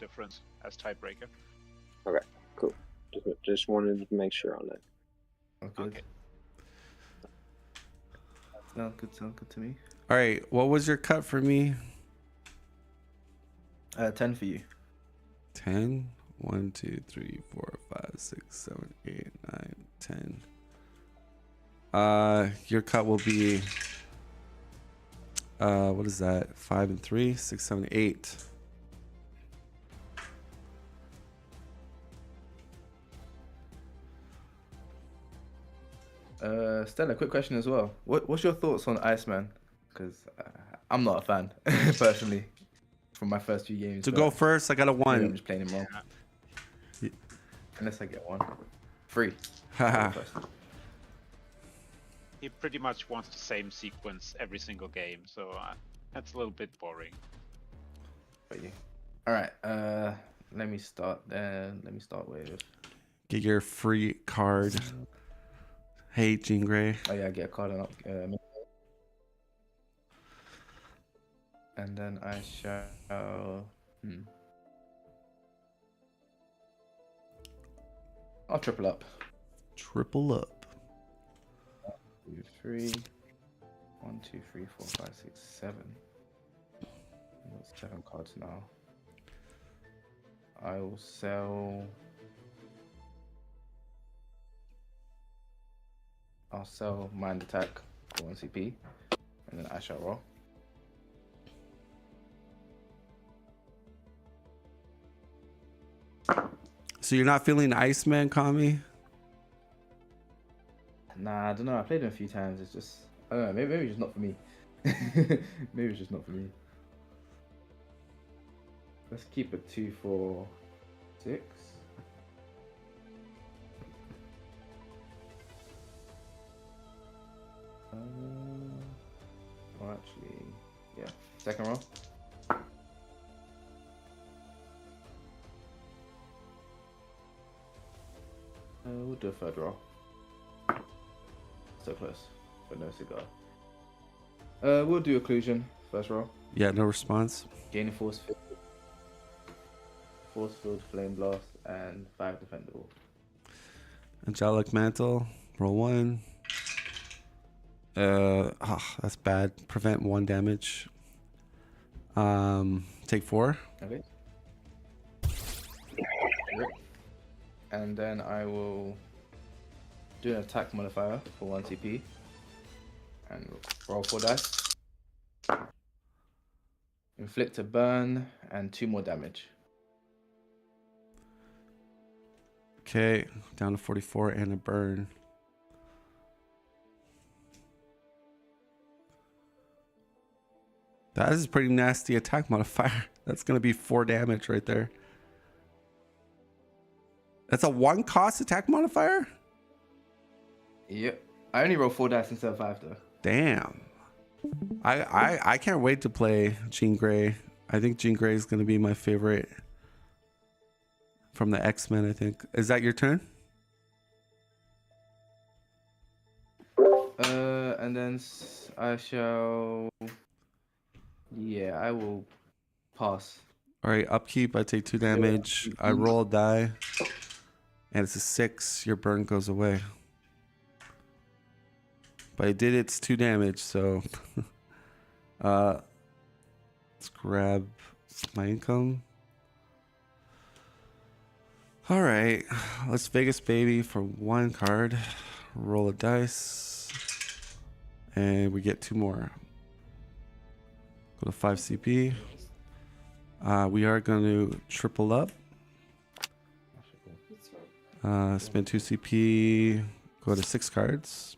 difference as tiebreaker. Okay, cool. Just wanted to make sure on that. Oh, good. Okay. Sound good to me. All right, what was your cut for me? 10 for you. 10. 1, 2, 3, 4, 5, 6, 7, 8, 9, 10. Your cut will be what is that? 5 and 3, 6, 7, 8. Stella, quick question as well. What's your thoughts on Iceman? Because I'm not a fan personally from my first few games. To go first, I got a maybe I'm 1. just playing him wrong. Yeah. Unless I get 1. 3. Haha. He pretty much wants the same sequence every single game, so that's a little bit boring. All right. Let me start then. Let me start with. Get your free card. Hey, Jean Grey. Oh yeah, get a card up. And then I shall. I'll triple up. Triple up. 2, 3. 1, 2, 3, 4, 5, 6, 7. I've got 7 cards now. I will sell. I'll sell Mind Attack for 1 CP, and then I shall roll. So you're not feeling Iceman, Kami? Nah, I don't know. I played him a few times. It's just, I don't know. Maybe it's just not for me. Maybe it's just not for me. Let's keep it 2, 4, 6. Or actually, yeah. Second roll. We'll do a third roll. So close, but no cigar. We'll do occlusion first roll. Yeah, no response. Gain force field, flame blast, and 5 defendable. Angelic Mantle. Roll 1. That's bad. Prevent 1 damage. Take 4. Okay. And then I will do an attack modifier for 1 CP. And roll 4 dice. Inflict a burn and 2 more damage. Okay, down to 44 and a burn. That is a pretty nasty attack modifier. That's going to be 4 damage right there. That's a 1 cost attack modifier? Yep. I only roll 4 dice instead of 5 though. Damn. I can't wait to play Jean Grey. I think Jean Grey is going to be my favorite from the X-Men, I think. Is that your turn? And then I shall... Yeah, I will pass. All right, upkeep. I take 2 damage. I roll a die. And it's a 6. Your burn goes away. But I did its 2 damage, so... let's grab my income. All right, let's Vegas baby for 1 card. Roll a dice. And we get 2 more. Go to 5 CP. We are going to triple up. Spend 2 CP. Go to 6 cards.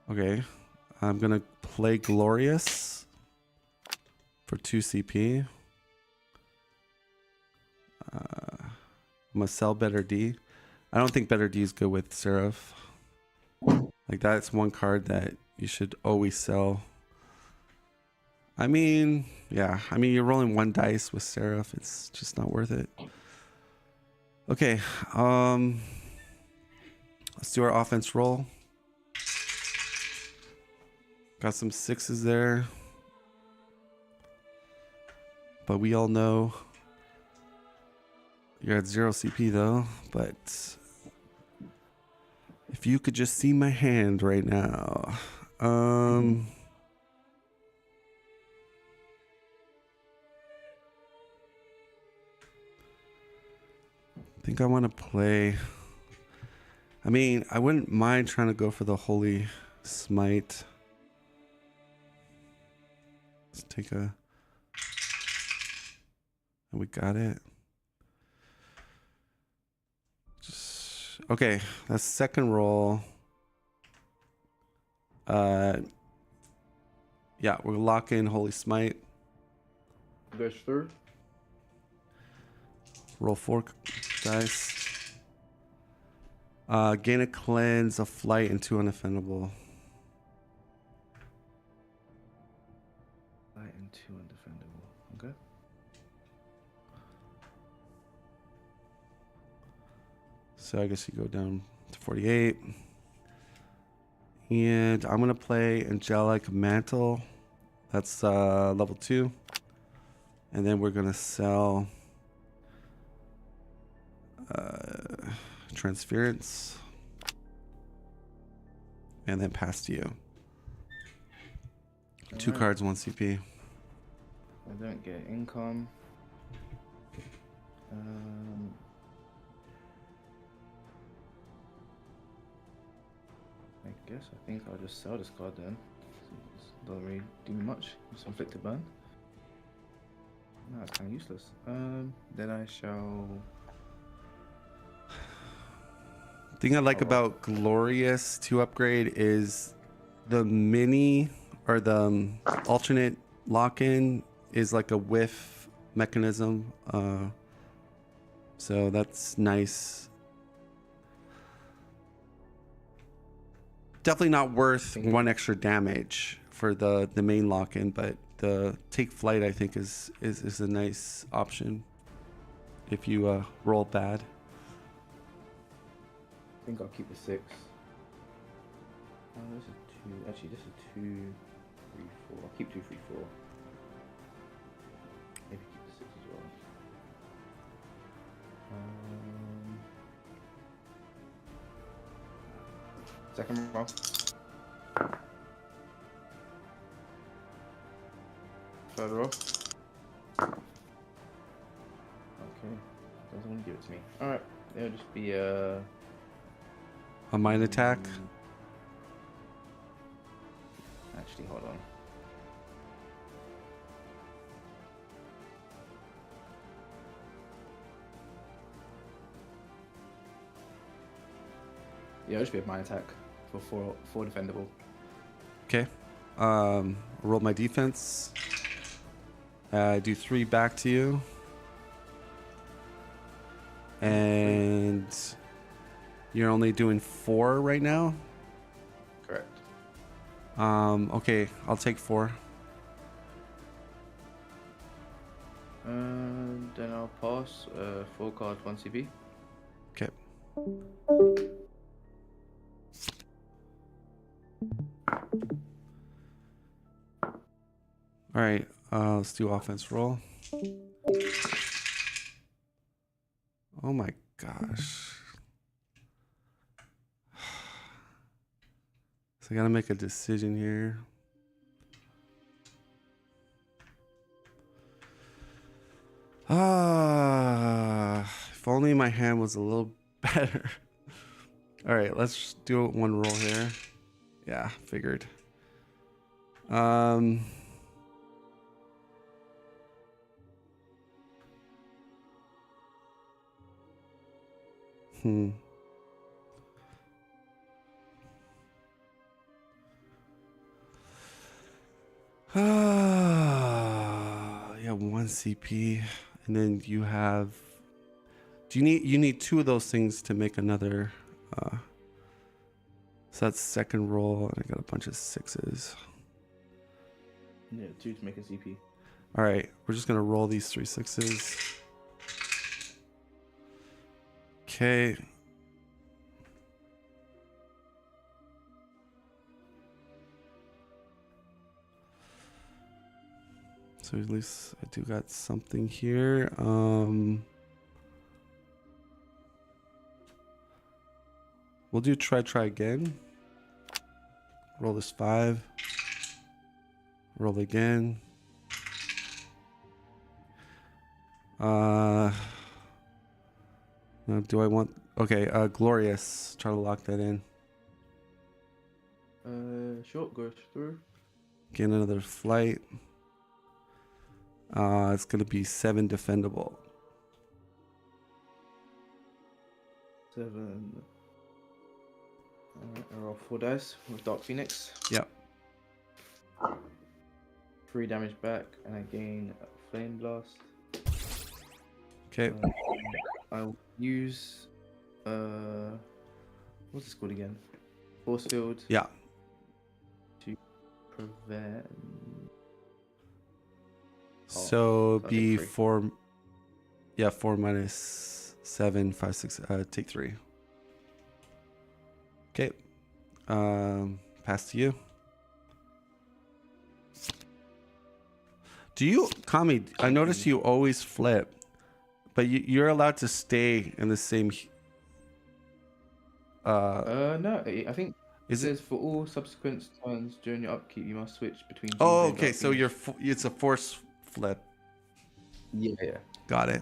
Okay. I'm going to play Glorious for 2 CP. I'm going to sell Better D. I don't think Better D is good with Seraph. Like, that's 1 card that you should always sell. I mean, yeah. I mean, you're rolling 1 dice with Seraph. It's just not worth it. Okay, let's do our offense roll. Got some 6s there. But we all know you're at 0 CP though. But if you could just see my hand right now. I think I want to play. I mean, I wouldn't mind trying to go for the Holy Smite. Let's take a. And we got it. Okay, that's second roll. Yeah, we're locking Holy Smite. Goes through. Roll 4 dice. Gain a cleanse, a flight, and 2 unoffendable. Light and 2 undefendable. Okay. So I guess you go down to 48. And I'm gonna play Angelic Mantle. That's level 2. And then we're gonna sell Transference. And then pass to you. 2 cards, 1 CP. I don't get income. I guess I think I'll just sell this card then. It doesn't really do much. It's inflicted burn. No, it's kind of useless. Then I shall. Thing I like about Glorious to upgrade is the mini or the alternate lock-in is like a whiff mechanism. So that's nice. Definitely not worth 1 extra damage for the main lock-in, but the take flight I think is a nice option if you roll bad. I think I'll keep the 6. Oh, this is 2. Actually, this is 2, 3, 4. I'll keep 2, 3, 4. Maybe keep the 6 as well. Second roll. Third roll. Okay. Doesn't want to give it to me. Alright. It'll just be A mine attack. Actually, hold on. Yeah, it'll just be a mine attack for 4 defendable. Okay. Roll my defense. Do 3 back to you. And you're only doing 4 right now? Correct. Okay, I'll take 4. Then I'll pass 4 cards, 1 CP. Okay. All right, let's do offense roll. Oh my gosh. So I gotta make a decision here. If only my hand was a little better. All right, let's do 1 roll here. Yeah, figured. Yeah, 1 CP, and then you have. Do you need 2 of those things to make another? So that's second roll, and I got a bunch of 6s. Yeah, 2 to make a CP. All right, we're just gonna roll these 3 6s. Okay. So at least I do got something here. We'll do try again. Roll this 5. Roll again. Now do I want... Okay, Glorious. Try to lock that in. Short goes through. Get another flight. It's going to be 7 defendable. 7. I roll 4 dice with Dark Phoenix. Yep. 3 damage back, and I gain Flame Blast. Okay. I'll use what's this called again? Force Field. Yeah. To prevent. So I'll be take 3. 4. Yeah, 4 minus 7, 5, 6. Take 3. Okay. Pass to you. Do you, Kami? I noticed you always flip, but you're allowed to stay in the same. No, I think Is it it? says for all subsequent turns during your upkeep, you must switch between. Oh, Jean Grey and okay. Dark So Phoenix. it's a force flip. Yeah. Got it.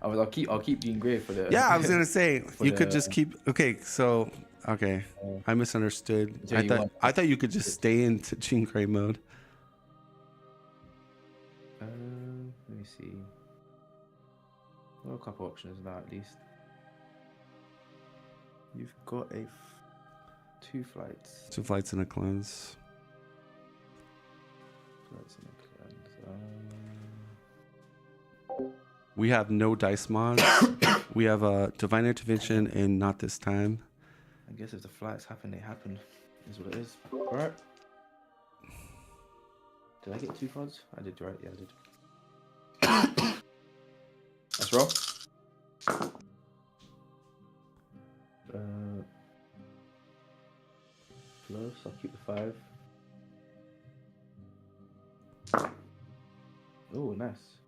I'll keep Jean Grey for the. Yeah, I was gonna say For you could the- just keep. Okay, so okay, I misunderstood. So I you thought want- I thought you could just stay into Jean Grey mode. Let me see. Well, a couple options now at least. You've got 2 flights. 2 flights and a cleanse. Flights in a cleanse. We have no dice mods. We have a divine intervention and not this time. I guess if the flights happen, they happen. Is what it is. Alright. Did I get 2 cards? I did, right? Yeah, I did. Let's roll. Close. I'll keep the 5. Oh, nice.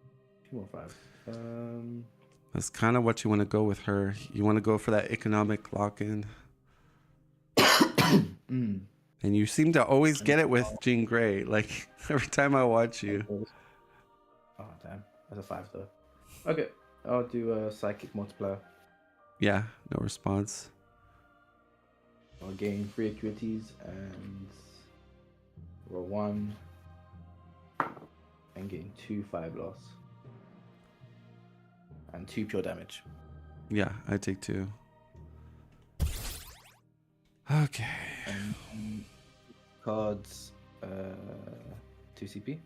2 more 5s. That's kind of what you want to go with her. You want to go for that economic lock-in. And you seem to always get it with Jean Grey. Like every time I watch you. Oh damn, that's a 5 though. Okay, I'll do a psychic multiplier. Yeah, no response. I'll gain 3 acuities and roll 1 and gain 2 5 loss and 2 pure damage. Yeah, I take 2. Okay. And cards 2 CP.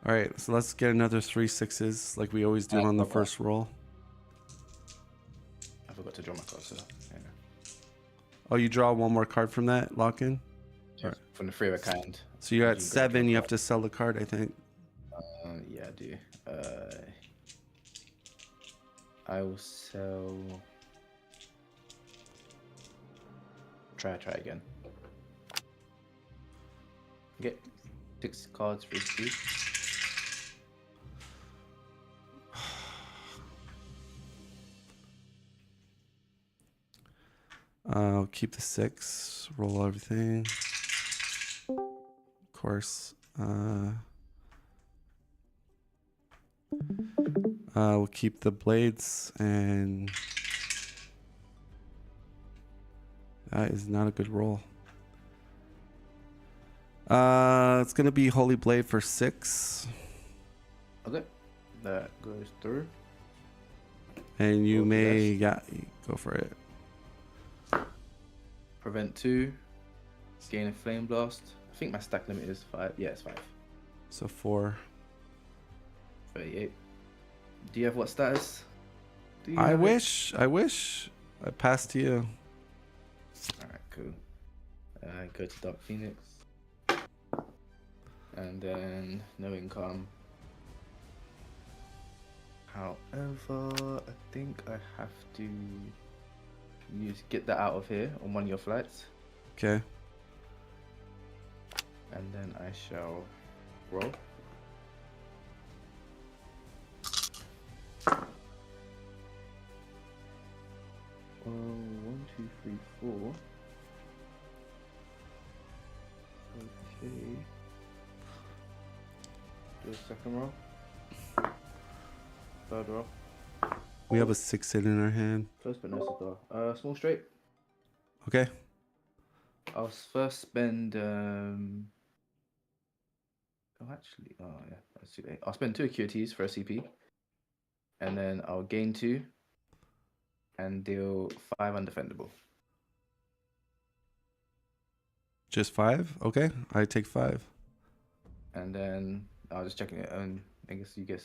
All right, so let's get another 3 6s like we always do on the first roll. I forgot to draw my card, so yeah. Oh, you draw 1 more card from that lock-in? Right. From the 3 of a kind. So you're at You can 7, draw you a have to sell the card, I think. Yeah, I do. I will sell. Try again. Get 6 cards for each piece. I'll keep the 6, roll everything. Of course. We'll keep the blades, and that is not a good roll. It's gonna be Holy Blade for 6, Okay, that goes through. and you Roll the may dice. go for it. Prevent 2. Gain a flame blast. I think my stack limit is 5. Yeah, it's 5. So 4. 38. Do you have what status? Do you I have it? wish. I passed to you. Alright, cool. Go to Dark Phoenix. And then no income. However, I think I have to get that out of here on one of your flights, Okay. and then I shall roll. One, two, three, four. Okay. Do a second roll. Third roll. We have a 6 in our hand. Close but no cigar. Small straight. Okay. I'll first spend. Oh, actually, oh yeah, that's too late. I'll spend 2 acuities for a CP, and then I'll gain 2, and deal 5 undefendable. Just 5? Okay. I take 5. And then I was just checking it, and I guess you could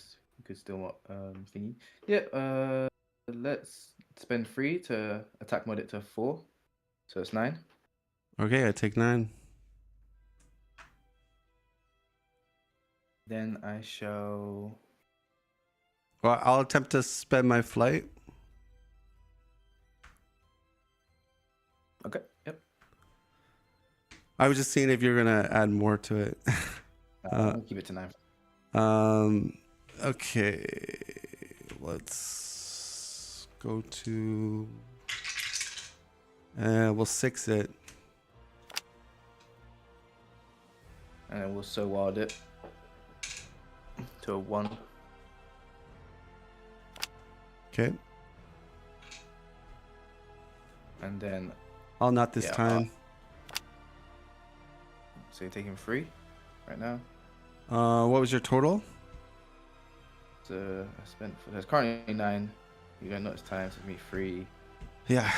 still thingy. Yep. Let's spend 3 to attack mod it to 4, so it's 9. Okay, I take 9. Then I shall. Well, I'll attempt to spend my flight. Okay. Yep. I was just seeing if you're gonna add more to it. I'll keep it to 9. Okay. Let's go to. We'll 6 it. And then we'll so wild it to a 1. Okay. And then. I'll not this Yeah, time. So you're taking 3 right now. What was your total? So I spent. There's currently 9. You're gonna notice time, so it's me 3. Yeah.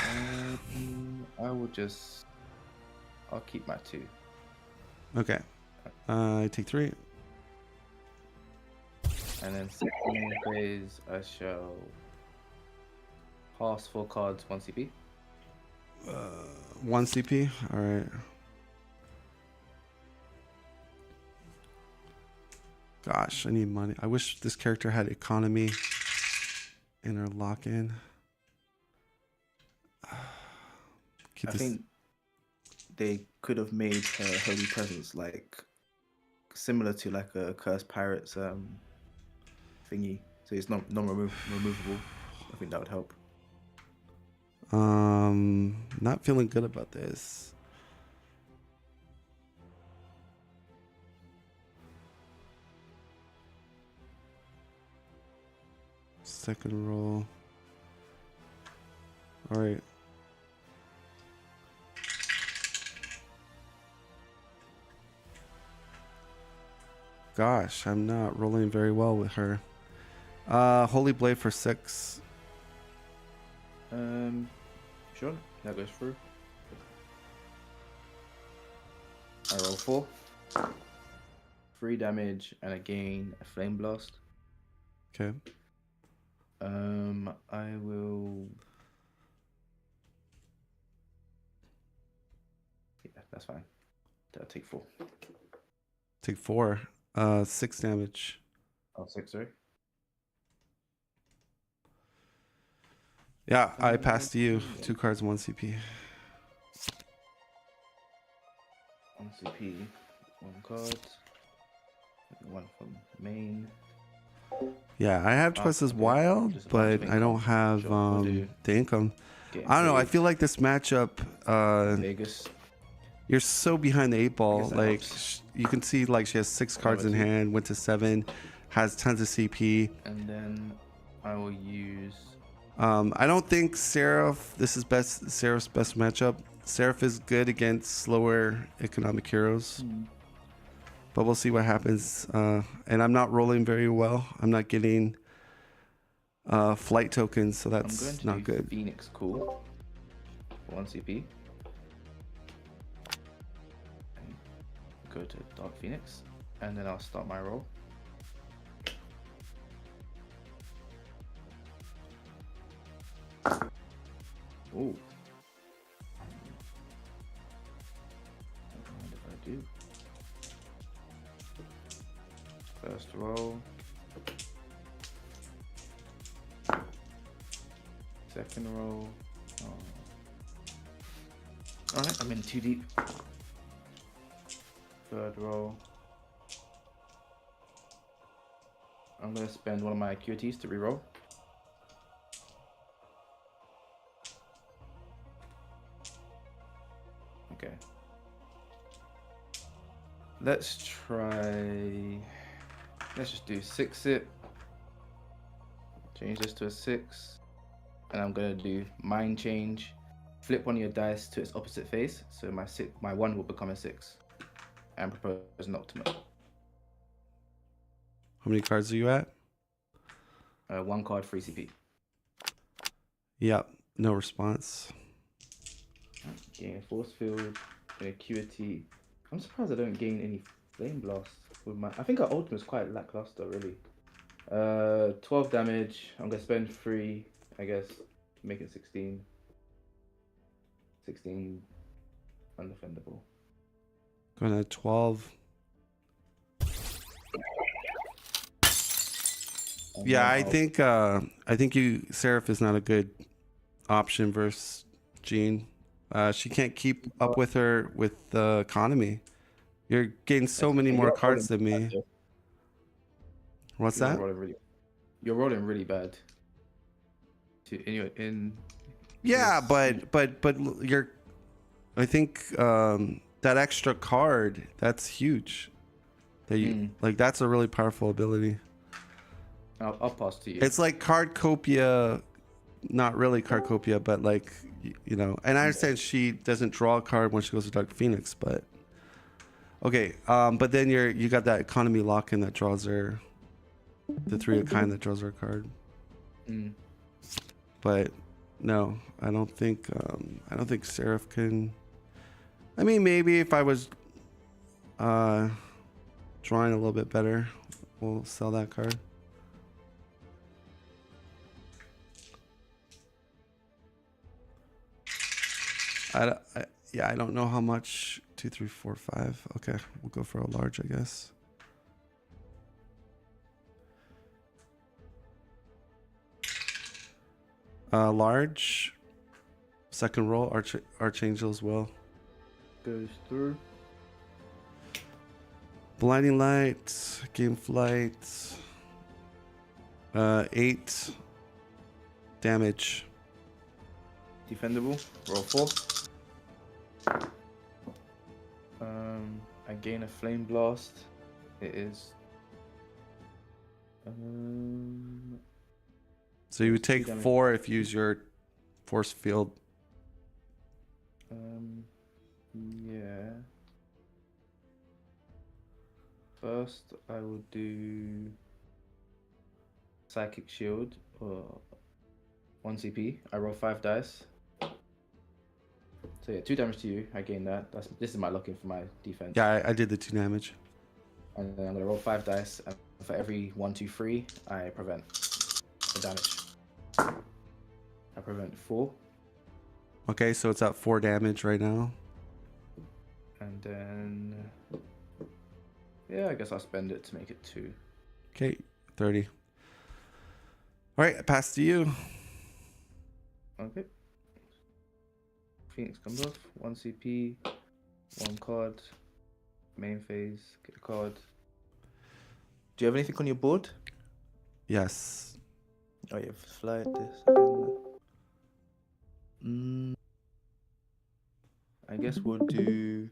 I will just. I'll keep my 2. Okay. I take 3. And then second phase, I shall pass 4 cards, 1 CP. 1 CP. All right. Gosh, I need money. I wish this character had economy in her lock-in. I think they could have made her holy presence like similar to like a cursed pirates thingy, so it's not removable. I think that would help. Not feeling good about this. Second roll. All right. Gosh, I'm not rolling very well with her. Holy Blade for 6. Sure, that goes through. I roll 4. 3 damage, and I gain a flame blast. Okay. I will. Yeah, that's fine. I'll take 4. Take 4. 6 damage. Oh, 6, sorry. Yeah, I passed you. 2 cards, 1 CP. 1 CP, 1 card. 1 from main. Yeah, I have Twice as Wild, Just a bunch of but I don't income. have Sure, we'll do. the income. Getting I don't know. I paid. feel like this matchup, Vegas. you're so behind the 8 ball. that Like helps. you can see, like she has 6 cards in Number 2. hand, went to 7, has tons of CP. And then I will use. I don't think Seraph. This is Seraph's best matchup. Seraph is good against slower economic heroes, but we'll see what happens. And I'm not rolling very well. I'm not getting flight tokens, so I'm going that's to not do good. Phoenix Cool. 1 CP. And go to Dark Phoenix, and then I'll start my roll. Ooh. What did I do? First roll. Second roll. Oh. Alright, I'm in too deep. Third roll. I'm gonna spend one of my acuities to reroll. Okay. Let's just do 6-it. Change this to a 6. And I'm gonna do mind change. Flip one of your dice to its opposite face. So my 1 will become a 6. And propose an ultimate. How many cards are you at? 1 card, 3 CP. Yep. No response. Gain a force field, an acuity. I'm surprised I don't gain any flame blast with my. I think our ultimate is quite lackluster, really. 12 damage. I'm gonna spend 3, I guess. Make it 16. 16 undefendable. Going at 12. Yeah, I think you Seraph is not a good option versus Jean. She can't keep up with her with the economy. You're getting so many more cards than me. What's that? You're rolling really bad. Yeah, but you're. I think that extra card, that's huge. That you like. That's a really powerful ability. I'll pass to you. It's like Cardcopia, not really Cardcopia, but like, you know. And I understand she doesn't draw a card when she goes to Dark Phoenix, but okay. But then you got that economy lock-in that draws her, the 3 of kind that draws her a card. But no, I don't think Seraph can. I mean, maybe if I was drawing a little bit better, we'll sell that card. I don't know how much. 2, 3, 4, 5. Okay, we'll go for a large, I guess. Large. Second roll, Archangel as well. Goes through. Blinding Light, Game Flight. 8 damage. Defendable. Roll 4. I gain a flame blast. It is. So you would take 4 if you use your force field. Yeah. First, I will do Psychic Shield, 1 CP. I roll 5 dice. So yeah, 2 damage to you. I gain that. This is my lock-in for my defense. Yeah, I did the 2 damage. And then I'm gonna roll 5 dice, and for every 1, 2, 3, I prevent the damage. I prevent 4. Okay, so it's at 4 damage right now. And then, yeah, I guess I'll spend it to make it 2. Okay, 30. All right, pass to you. Okay. Phoenix comes off. 1 CP, 1 card. Main phase, get a card. Do you have anything on your board? Yes. Oh, you have flight. This. I guess we'll do.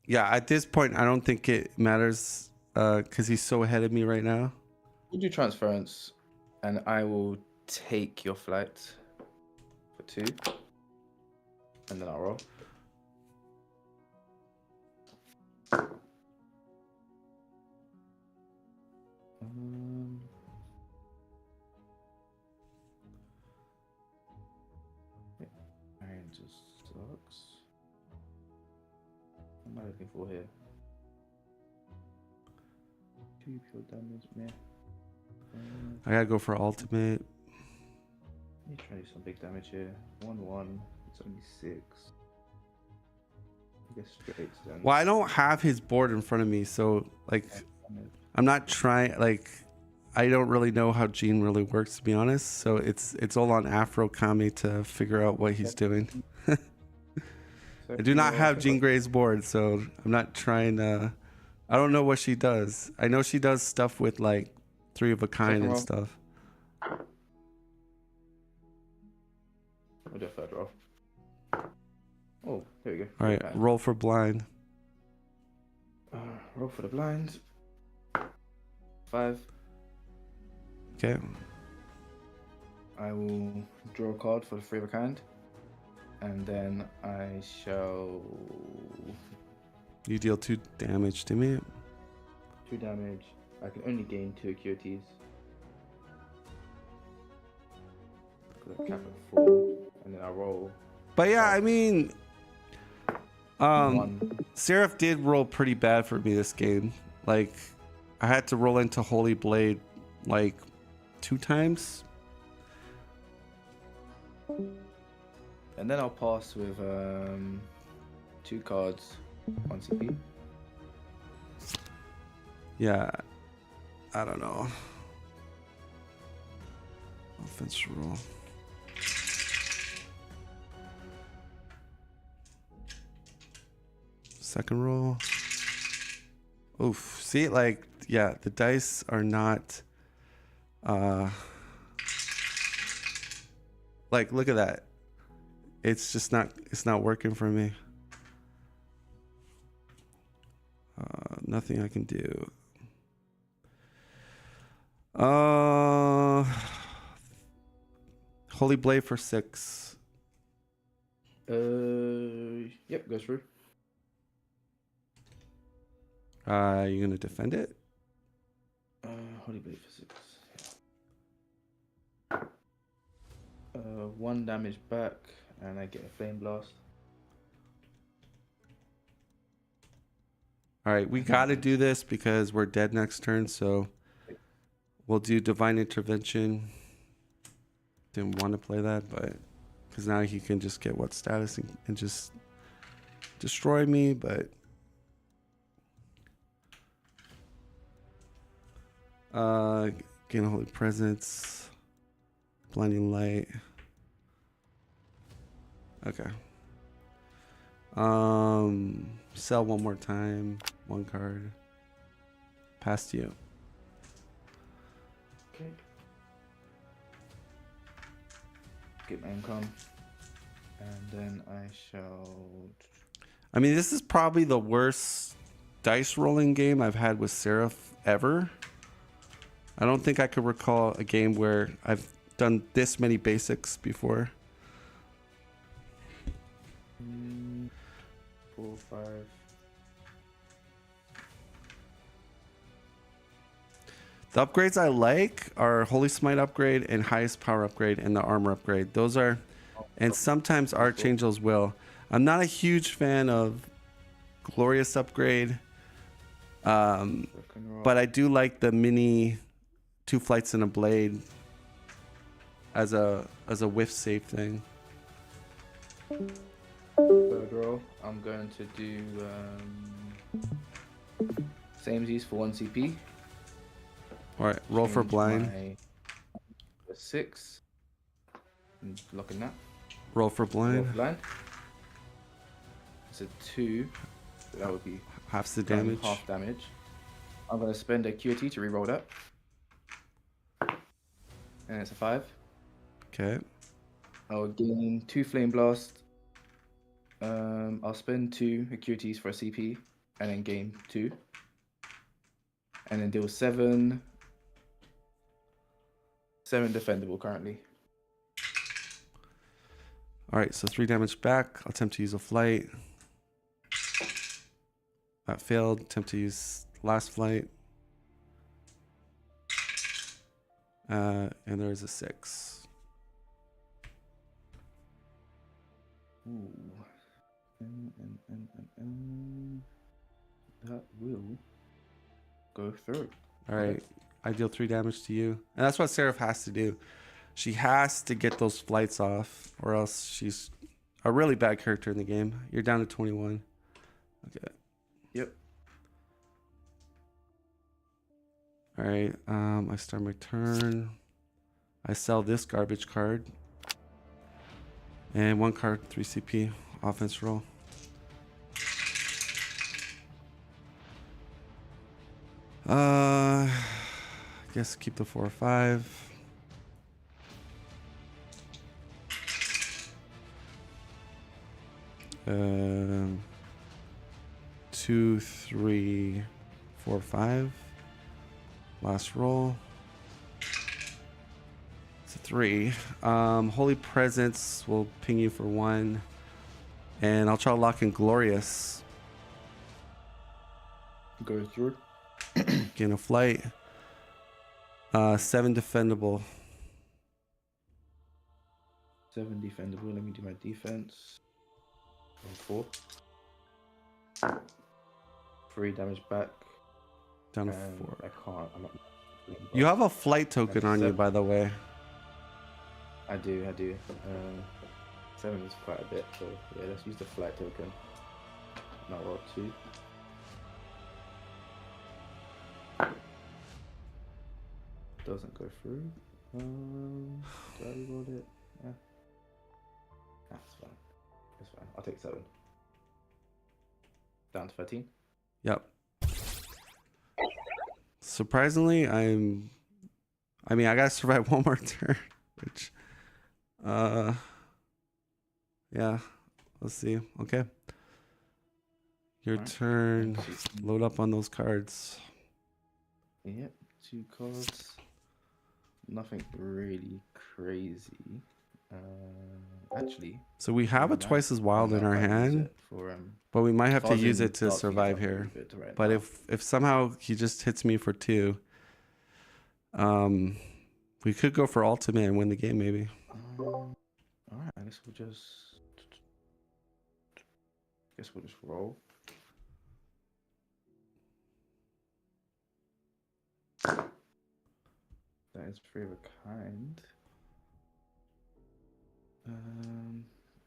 Yeah, at this point, I don't think it matters because he's so ahead of me right now. We'll do transference, and I will take your flight for 2, and then I'll roll. Iron just sucks. What am I looking for here? 2 pure damage, man. I gotta go for ultimate. Let me try to do some big damage here. 1/1. It's only 6. I guess straight then. Well, I don't have his board in front of me, so like, I'm not trying. Like, I don't really know how Gene really works, to be honest. So it's all on AfroKami to figure out what he's doing. I do not have Jean Grey's board, so I'm not trying to. I don't know what she does. I know she does stuff with like 3 of a kind and stuff. We'll do a third roll. Oh, here we go. All right, roll for blind. Roll for the blinds. 5. Okay. I will draw a card for the 3 of a kind. And then I shall... You deal 2 damage to me. 2 damage. I can only gain 2 acuities. Cap at 4. And then I roll. But yeah, I mean... 1. Seraph did roll pretty bad for me this game. Like, I had to roll into Holy Blade like 2 times. And then I'll pass with 2 cards, 1 CP. Yeah, I don't know. Offense roll. Second roll. Oof. See, like, yeah, the dice are not like, look at that. It's just not, it's not working for me. Nothing I can do. Holy Blade for 6. Yep, goes through. You gonna defend it? Holy Blade for 6. 1 damage back, and I get a flame blast. All right, we gotta do this because we're dead next turn, so we'll do Divine Intervention. Didn't want to play that, but because now he can just get what status and just destroy me, but gain a Holy Presence, Blinding Light. Okay. Sell one more time. 1 card. Pass to you. Okay. Get my income. And then I shall... I mean, this is probably the worst dice rolling game I've had with Seraph ever. I don't think I could recall a game where I've done this many basics before. 4, 5. The upgrades I like are Holy Smite upgrade and Highest Power upgrade and the Armor upgrade. Those are, and sometimes Archangels will. I'm not a huge fan of Glorious upgrade, but I do like the mini 2 flights and a blade as a whiff save thing. Third roll, I'm going to do samesies for 1 CP. All right, roll for blind. 6. I'm locking that. Roll for blind. Roll for blind. It's a 2. So that would be half the damage. Half damage. I'm going to spend a QT to reroll that. And it's a 5. Okay. I'll gain 2 Flame Blast. I'll spend 2 acuities for a CP and then gain 2. And then deal 7. 7 defendable currently. All right, so 3 damage back. I'll attempt to use a flight. That failed. Attempt to use last flight. And there is a 6. Ooh. That will go through. All right. I deal 3 damage to you. And that's what Seraph has to do. She has to get those flights off, or else she's a really bad character in the game. You're down to 21. Okay. Yep. All right. I start my turn. I sell this garbage card. And 1 card, 3 CP. Offense roll. I guess keep the 4 or 5. 2, 3, 4, 5. Last roll. It's a 3. Holy Presence will ping you for 1. And I'll try to lock in Glorious. Go through. Gain a flight. 7 defendable. 7 defendable. Let me do my defense. 4. 3 damage back. Down to And 4. I can't. I'm not. You have a flight token on you, 7. by the way. I do. 7 is quite a bit, so yeah, let's use the flight token. Now roll 2. Doesn't go through. Do I reroll it? Yeah. That's fine. That's fine. I'll take 7. Down to 13. Yep. Surprisingly, I mean, I gotta survive 1 more turn, which, yeah, let's see. Okay. Your Alright. turn. Load up on those cards. Yep, 2 cards. Nothing really crazy. Actually. So we have a twice as wild in our hand, but we might have to use it to survive here. But if somehow he just hits me for 2, we could go for ultimate and win the game maybe. All right, I guess we'll just roll. That is 3 of a kind.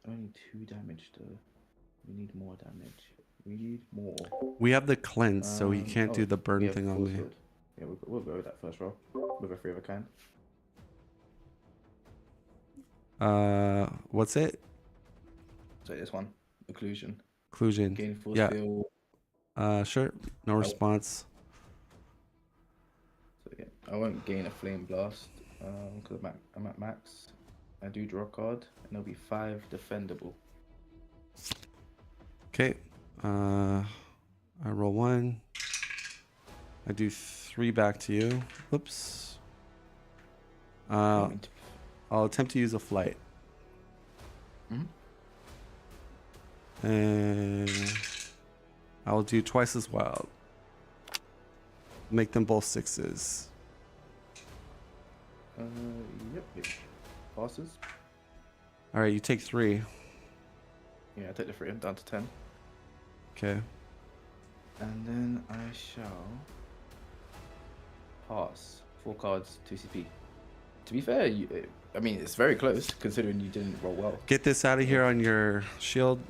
Only 2 damage though. We need more damage. We need more. We have the cleanse, so he can't do the burn thing on me. Sword. Yeah, we'll go with that first roll with a 3 of a kind. What's it? So this one, occlusion. Occlusion. Gain force Yeah. field. Sure. No response. So yeah, I won't gain a flame blast because I'm at max. I do draw a card, and there'll be 5 defendable. Okay. I roll 1. I do 3 back to you. Whoops. I'll attempt to use a flight. And I'll do twice as wild. Make them both 6s. Yep. Passes. All right, you take 3. Yeah, I take the 3. I'm down to 10. Okay. And then I shall pass 4 cards, 2 CP. To be fair, I mean, it's very close considering you didn't roll well. Get this out of here on your shield.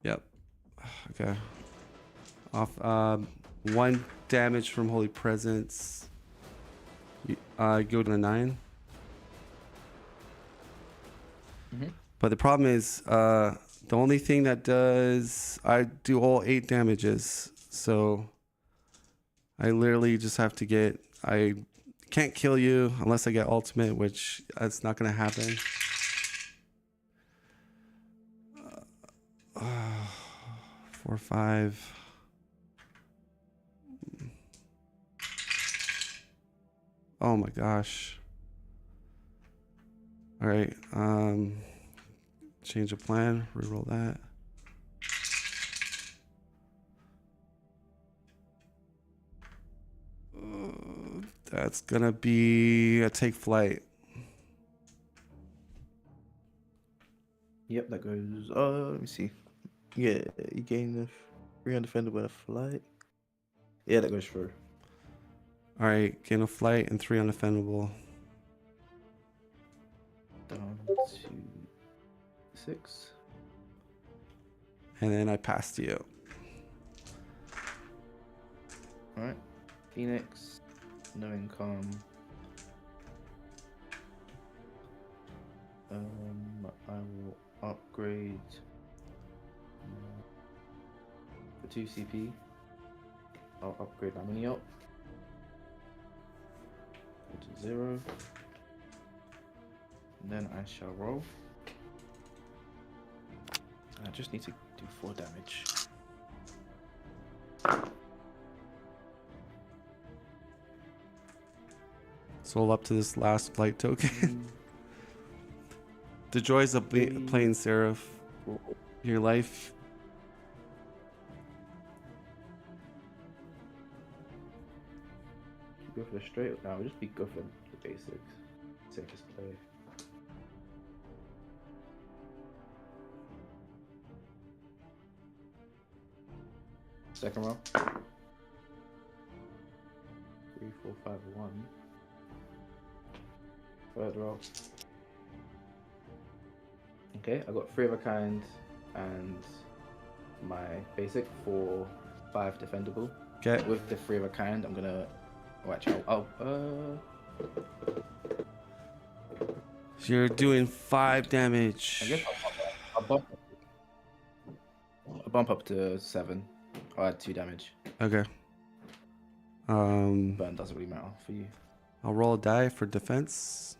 Yep. Okay. Off 1 damage from Holy Presence. Go to the 9. But the problem is, the only thing that does, I do all 8 damages. So I literally just have to get, I can't kill you unless I get ultimate, which that's not going to happen. 4, 5. Oh my gosh. All right. Change of plan. Reroll that. That's gonna be a take flight. Yep, that goes. Let me see. Yeah, you gain a 3 undefendable with a flight. Yeah, that goes through. All right, gain a flight and 3 undefendable. Down to 6. And then I pass to you. Alright. Phoenix. No income. I will upgrade for 2 CP. I'll upgrade my mini up to 0. And then I shall roll. I just need to do 4 damage. So up to this last flight token. The joys of playing Seraph. Your life. Go for the straight. No, just be go for the basics. Safest play. Second row. 3, 4, 5, 1. Third row. Okay, I got 3 of a kind and my basic for 5 defendable. Okay. With the 3 of a kind, I'm gonna watch out. So you're doing 5 damage. I guess I'll bump up to 7. I'll add 2 damage. Okay. Burn doesn't really matter for you. I'll roll a die for defense.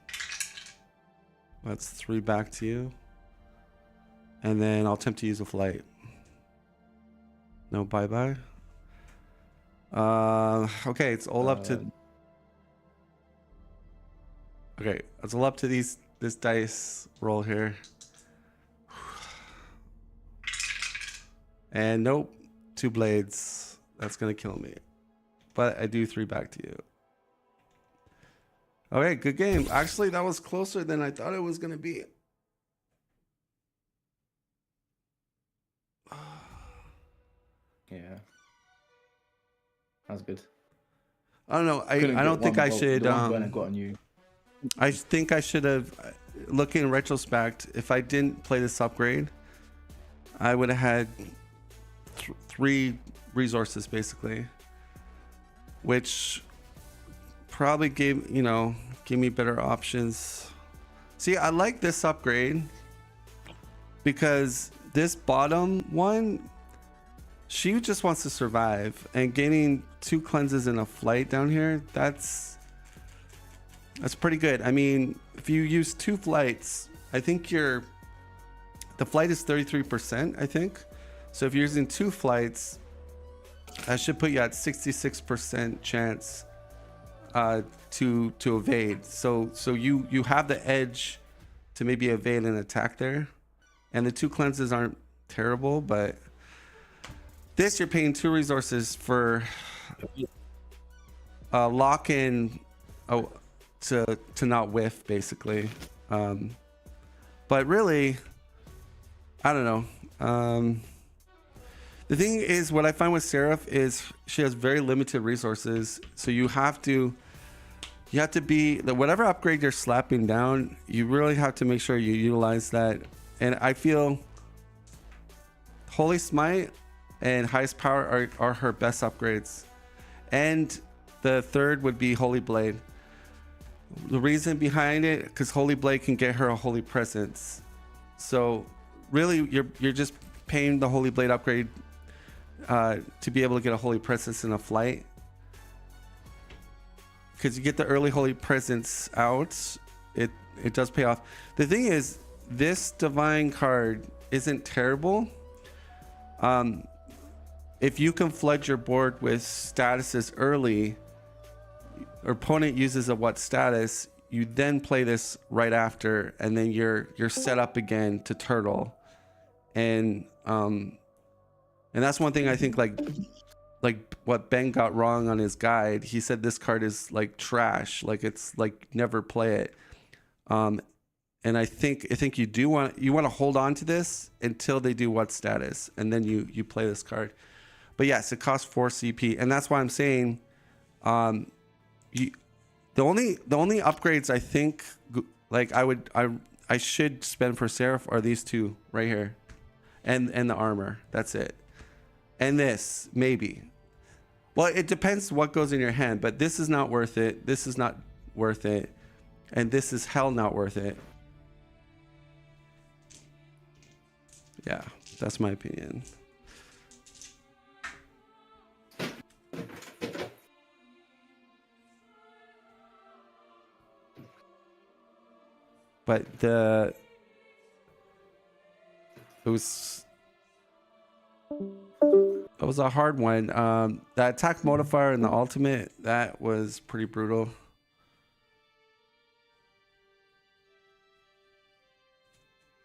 That's 3 back to you. And then I'll attempt to use a flight. No bye-bye. Okay, it's all up to... Okay, it's all up to this dice roll here. And nope, 2 blades. That's gonna kill me. But I do 3 back to you. Okay, good game. Actually, that was closer than I thought it was gonna be. Yeah. That was good. I don't know. I don't think I should. I think I should have. Looking in retrospect, if I didn't play this upgrade, I would have had 3 resources basically, which probably gave me better options. See, I like this upgrade because this bottom one, she just wants to survive, and gaining 2 cleanses in a flight down here, that's pretty good. I mean, if you use 2 flights, I think the flight is 33%, I think. So if you're using 2 flights, that should put you at 66% chance to evade. So you have the edge to maybe evade an attack there. And the 2 cleanses aren't terrible, but this, you're paying 2 resources for lock in to not whiff basically. But really, I don't know. The thing is, what I find with Seraph is she has very limited resources, so you have to be whatever upgrade you're slapping down, you really have to make sure you utilize that. And I feel Holy Smite and Highest Power are her best upgrades, and the third would be Holy Blade. The reason behind it, because Holy Blade can get her a Holy Presence. So really, you're just paying the Holy Blade upgrade to be able to get a Holy Presence in a flight, because you get the early Holy Presence out. It does pay off. The thing is, this Divine card isn't terrible. If you can flood your board with statuses early, or opponent uses a what status, you then play this right after, and then you're set up again to turtle. And that's one thing I think, like what Ben got wrong on his guide. He said this card is like trash, like it's like never play it. And I think you want to hold on to this until they do what status, and then you play this card. But yes, it costs 4 CP, and that's why I'm saying, the only upgrades I think like I should spend for Seraph are these 2 right here, and the armor. That's it, and this maybe. Well, it depends what goes in your hand, but this is not worth it. This is not worth it. And this is hell not worth it. Yeah, that's my opinion. But it was a hard one. The attack modifier and the ultimate, that was pretty brutal.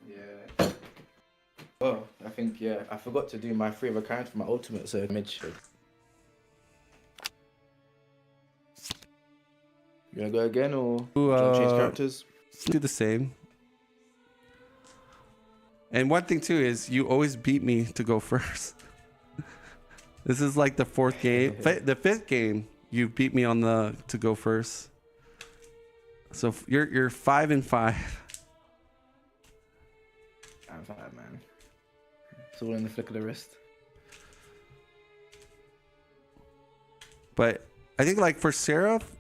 Yeah. Oh, I think, yeah, I forgot to do my 3 of a kind for my ultimate, so mid. You gonna go again, or do you wanna change characters? Do the same. And one thing too is you always beat me to go first. This is like the 4th game. The 5th game you beat me on to go first. So you're 5 and 5. I'm fine, man. It's all in the flick of the wrist. But I think like for Seraph,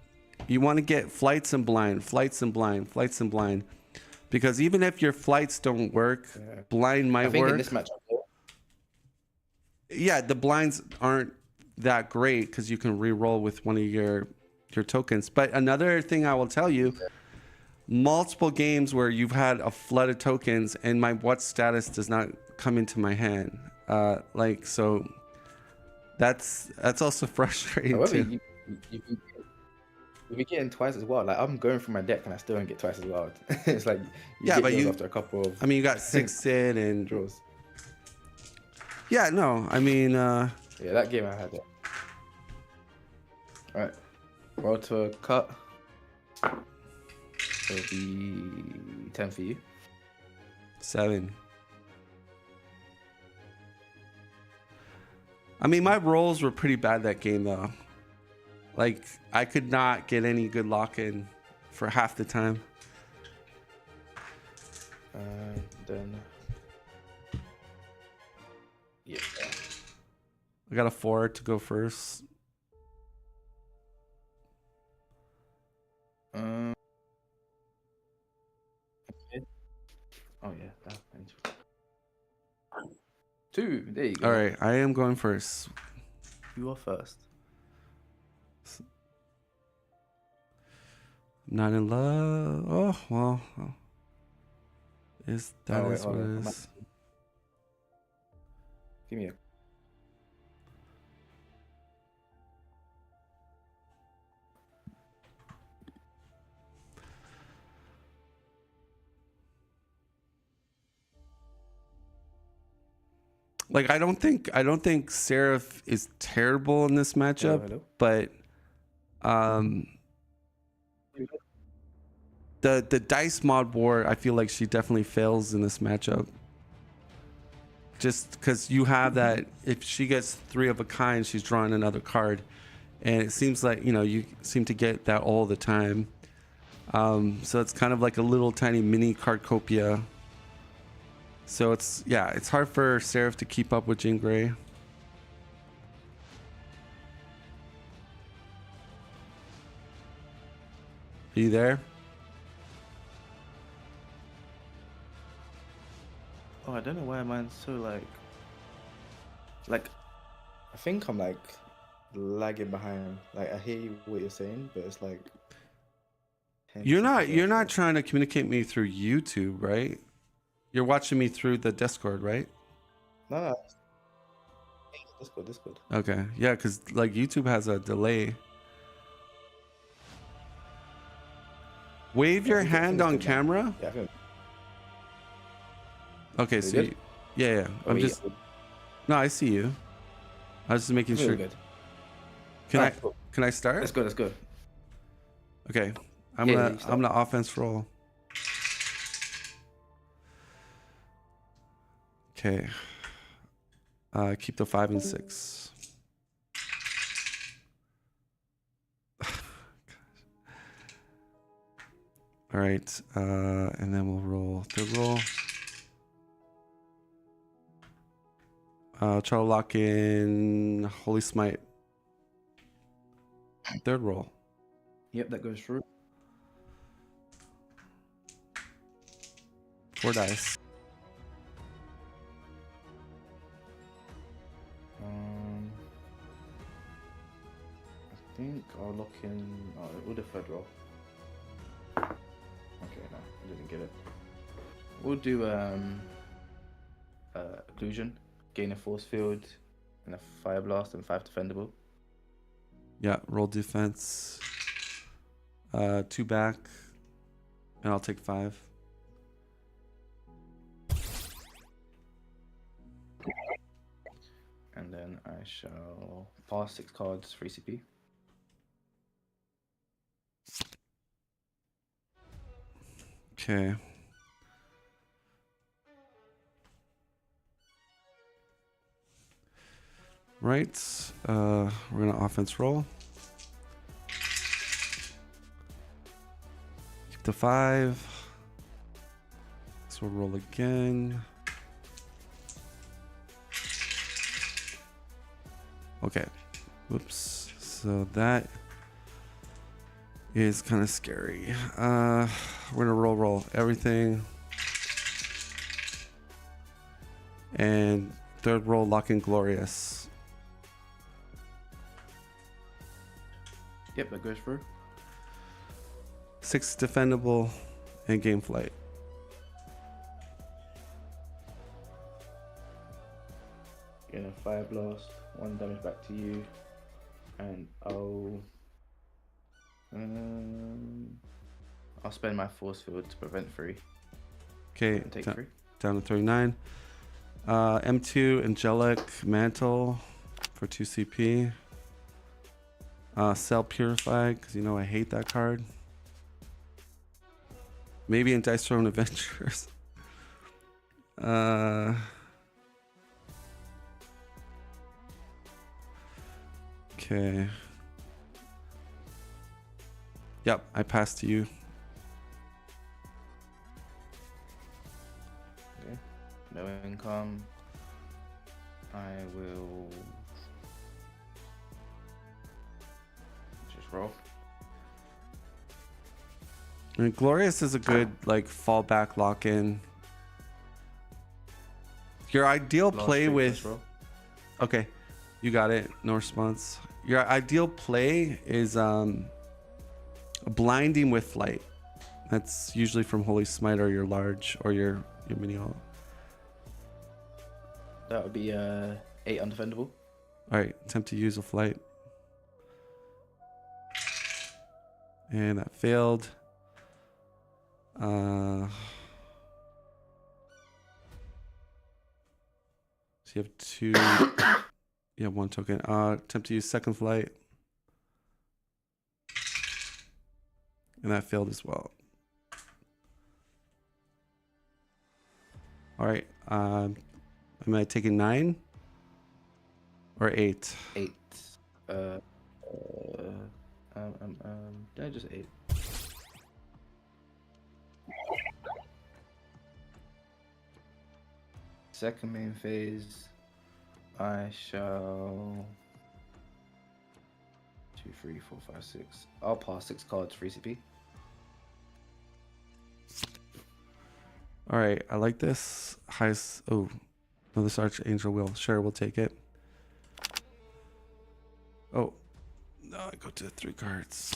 you want to get flights and blind, flights and blind, flights and blind. Because even if your flights don't work, blind might work. In this match, yeah, the blinds aren't that great because you can re-roll with one of your tokens. But another thing I will tell you, multiple games where you've had a flood of tokens and my what status does not come into my hand. So that's also frustrating. However, too. You'll be getting twice as well. Like I'm going through my deck and I still don't get twice as well. It's like after a couple of. I mean, you got 6 Sid and draws. Yeah, no, I mean. Yeah, that game I had it. All right, roll to a cut. It'll be 10 for you. 7. I mean, my rolls were pretty bad that game though. Like, I could not get any good lock-in for half the time. Then... Yeah. I got a 4 to go first. Okay. Oh, yeah. 2. There you go. All right, I am going first. You are first. Not in love. Oh, well. Is that what it is? Give me a... Like, I don't think Seraph is terrible in this matchup, Hello? but the dice mod board, I feel like she definitely fails in this matchup. Just because you have that, if she gets 3 of a kind, she's drawing another card, and it seems like you seem to get that all the time. So it's kind of like a little tiny mini cardcopia. So it's hard for Seraph to keep up with Jean Grey. Are you there? Oh, I don't know why mine's so like I think I'm like lagging behind. Like I hear what you're saying, but it's like you're not trying to communicate me through YouTube, right? You're watching me through the Discord, right? No. Discord. Okay, yeah, because like YouTube has a delay. Wave your hand on camera. Yeah, I think. Okay, so yeah. I'm just. No, I see you. I was just making sure. Good. Can I start? Let's go. Okay, I'm gonna offense roll. Okay. Keep the 5 and 6. All right, and then we'll roll third roll. Try to lock in Holy Smite. Third roll. Yep, that goes through. 4 dice. I think I'll lock in with the third roll. Okay, no, I didn't get it. We'll do occlusion, gain a force field, and a fire blast, and 5 defendable. Yeah, roll defense. 2 back, and I'll take 5. And then I shall pass 6 cards, 3 CP. Okay. Right. We're gonna offense roll. Keep the 5. So we'll roll again. Okay. Whoops. So that is kind of scary. We're gonna roll everything. And third roll, lock in glorious. Yep, that goes through. 6 defendable and game flight. Gain a fire blast, 1 damage back to you, and I'll spend my force field to prevent 3. Okay, And take 3. down to 39. M2 Angelic Mantle for 2 CP. Cell Purified, because you know I hate that card. Maybe in Dice Throne Adventures. Okay. Yep, I passed to you. Okay. No income. I will just roll. I mean, Glorious is a good like fallback lock-in. Your ideal Last play streak, with let's roll. okay, you got it. No response. Your ideal play is blinding with flight. That's usually from Holy Smite or your large or your mini all. That would be 8 undefendable. All right, attempt to use a flight, and that failed. So you have 2. You have 1 token. Attempt to use second flight, and that failed as well. All right. Am I taking 9 or 8? 8. No, just 8. Second main phase, I shall 2, 3, 4, 5, 6. I'll pass 6 cards, 3 CP. All right, I like this. Highest. Oh, no, this Archangel will. Sure, we'll take it. Oh, no, I go to 3 cards.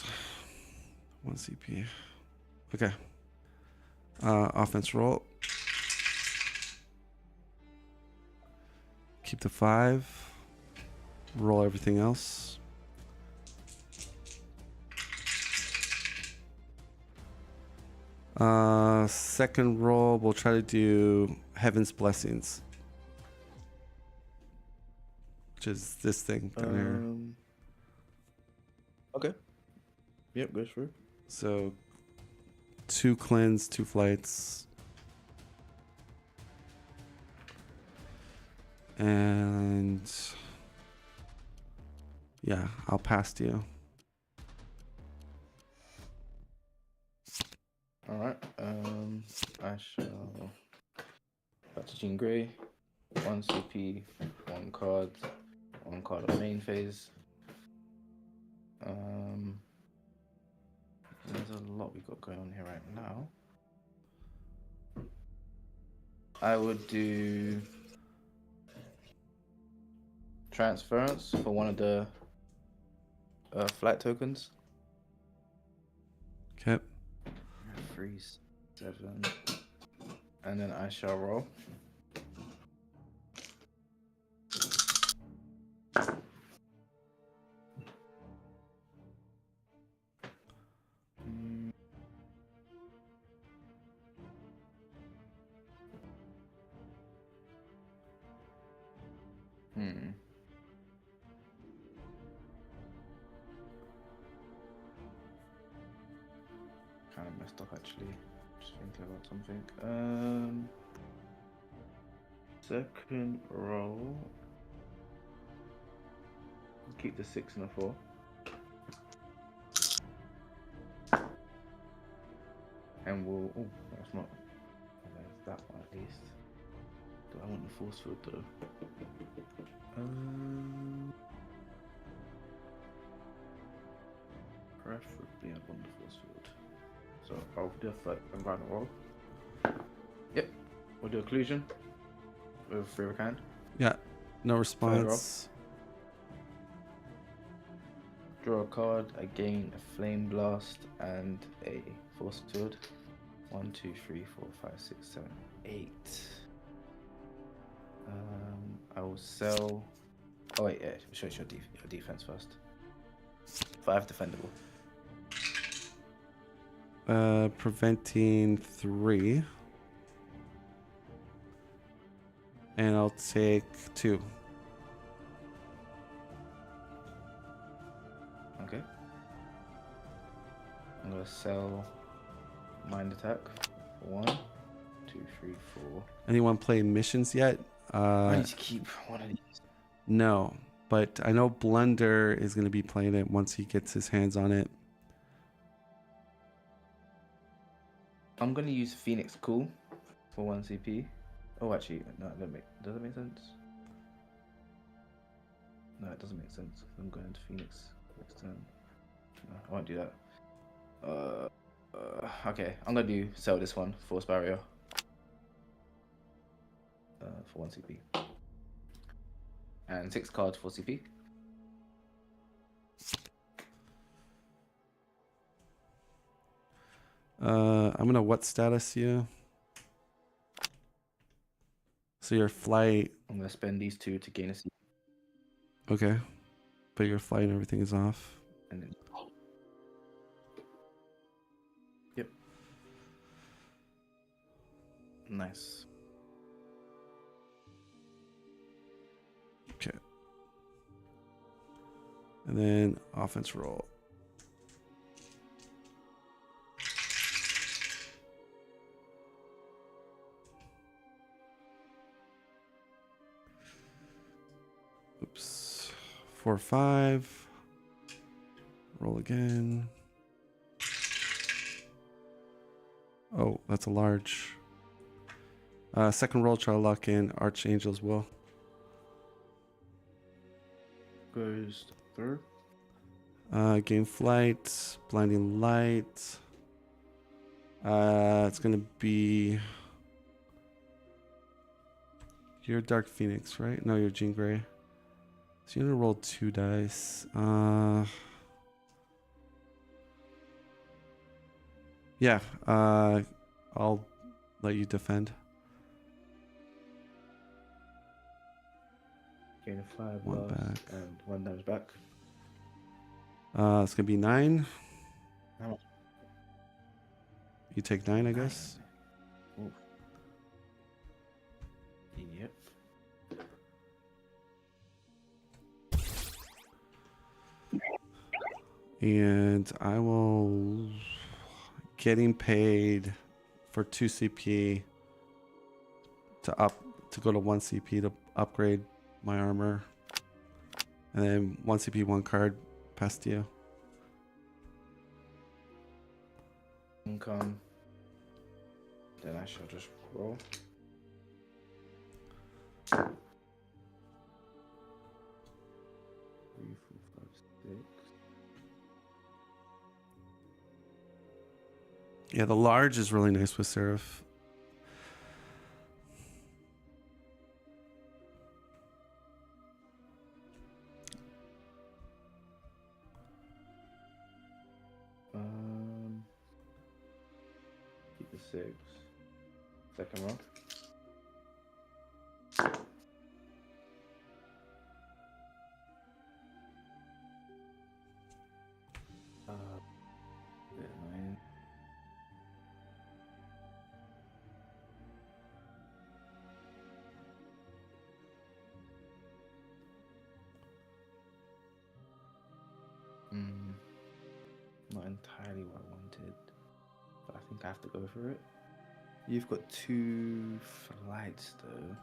1 CP. Okay. Offense roll. Keep the 5. Roll everything else. Second roll, we'll try to do Heaven's Blessings, which is this thing down Okay. Yep, goes through. here. So 2 cleanse, 2 flights. And yeah, I'll pass to you. All right. I shall back to Jean Grey. 1 CP, 1 card, 1 card on main phase. There's a lot we got going on here right now. I would do transference for one of the flight tokens. Okay. 3, 7, and then I shall roll. Kind of messed up actually. Just thinking about something. Second roll. Keep the 6 and a 4. And we'll. Oh, that's not. There's that one at least. Do I want the force field though? Preferably I want the force field. So I'll do a third environment roll. Yep. We'll do occlusion with 3 of a kind. Yeah. No response. Draw a card. I gain a flame blast and a force field. 1, 2, 3, 4, 5, 6, 7, 8. I will sell. Oh wait, yeah. Show your defense first. 5 defendable. Preventing 3. And I'll take 2. Okay. I'm gonna sell mind attack. 1, 2, 3, 4. Anyone play missions yet? I need to keep one of these. No, but I know Blunder is going to be playing it once he gets his hands on it. I'm gonna use Phoenix Cool for 1 CP. Oh, actually, no, does it make sense? No, it doesn't make sense. I'm going to Phoenix next turn. No, I won't do that. Okay, I'm gonna sell this one, Force Barrier. For 1 CP. And 6 cards for CP. I'm gonna what status you? So your flight. I'm gonna spend these 2 to gain a CP. Okay, but your flight and everything is off. And then. Yep. Nice. Okay. And then offense roll. Oops. 4, 5. Roll again. Oh, that's a large. Second roll, try to lock in Archangel's Will. Goes through. Gain flight, blinding light. It's gonna be. You're Dark Phoenix, right? No, you're Jean Grey. So you're gonna roll 2 dice. Yeah. I'll let you defend. Gain a 5 1 loss back. and 1 damage back. It's gonna be 9. How much? You take 9, I guess. Oof. Yep. And I will getting paid for 2 CP to go to 1 CP to upgrade my armor. And then 1 CP, 1 card, pass to you. Income. Then I shall just roll. 3, 4, 5, 6. Yeah, the large is really nice with Seraph. Keep the 6. Second row. Bit annoying. Not entirely what I wanted, but I think I have to go for it. You've got 2 flights though,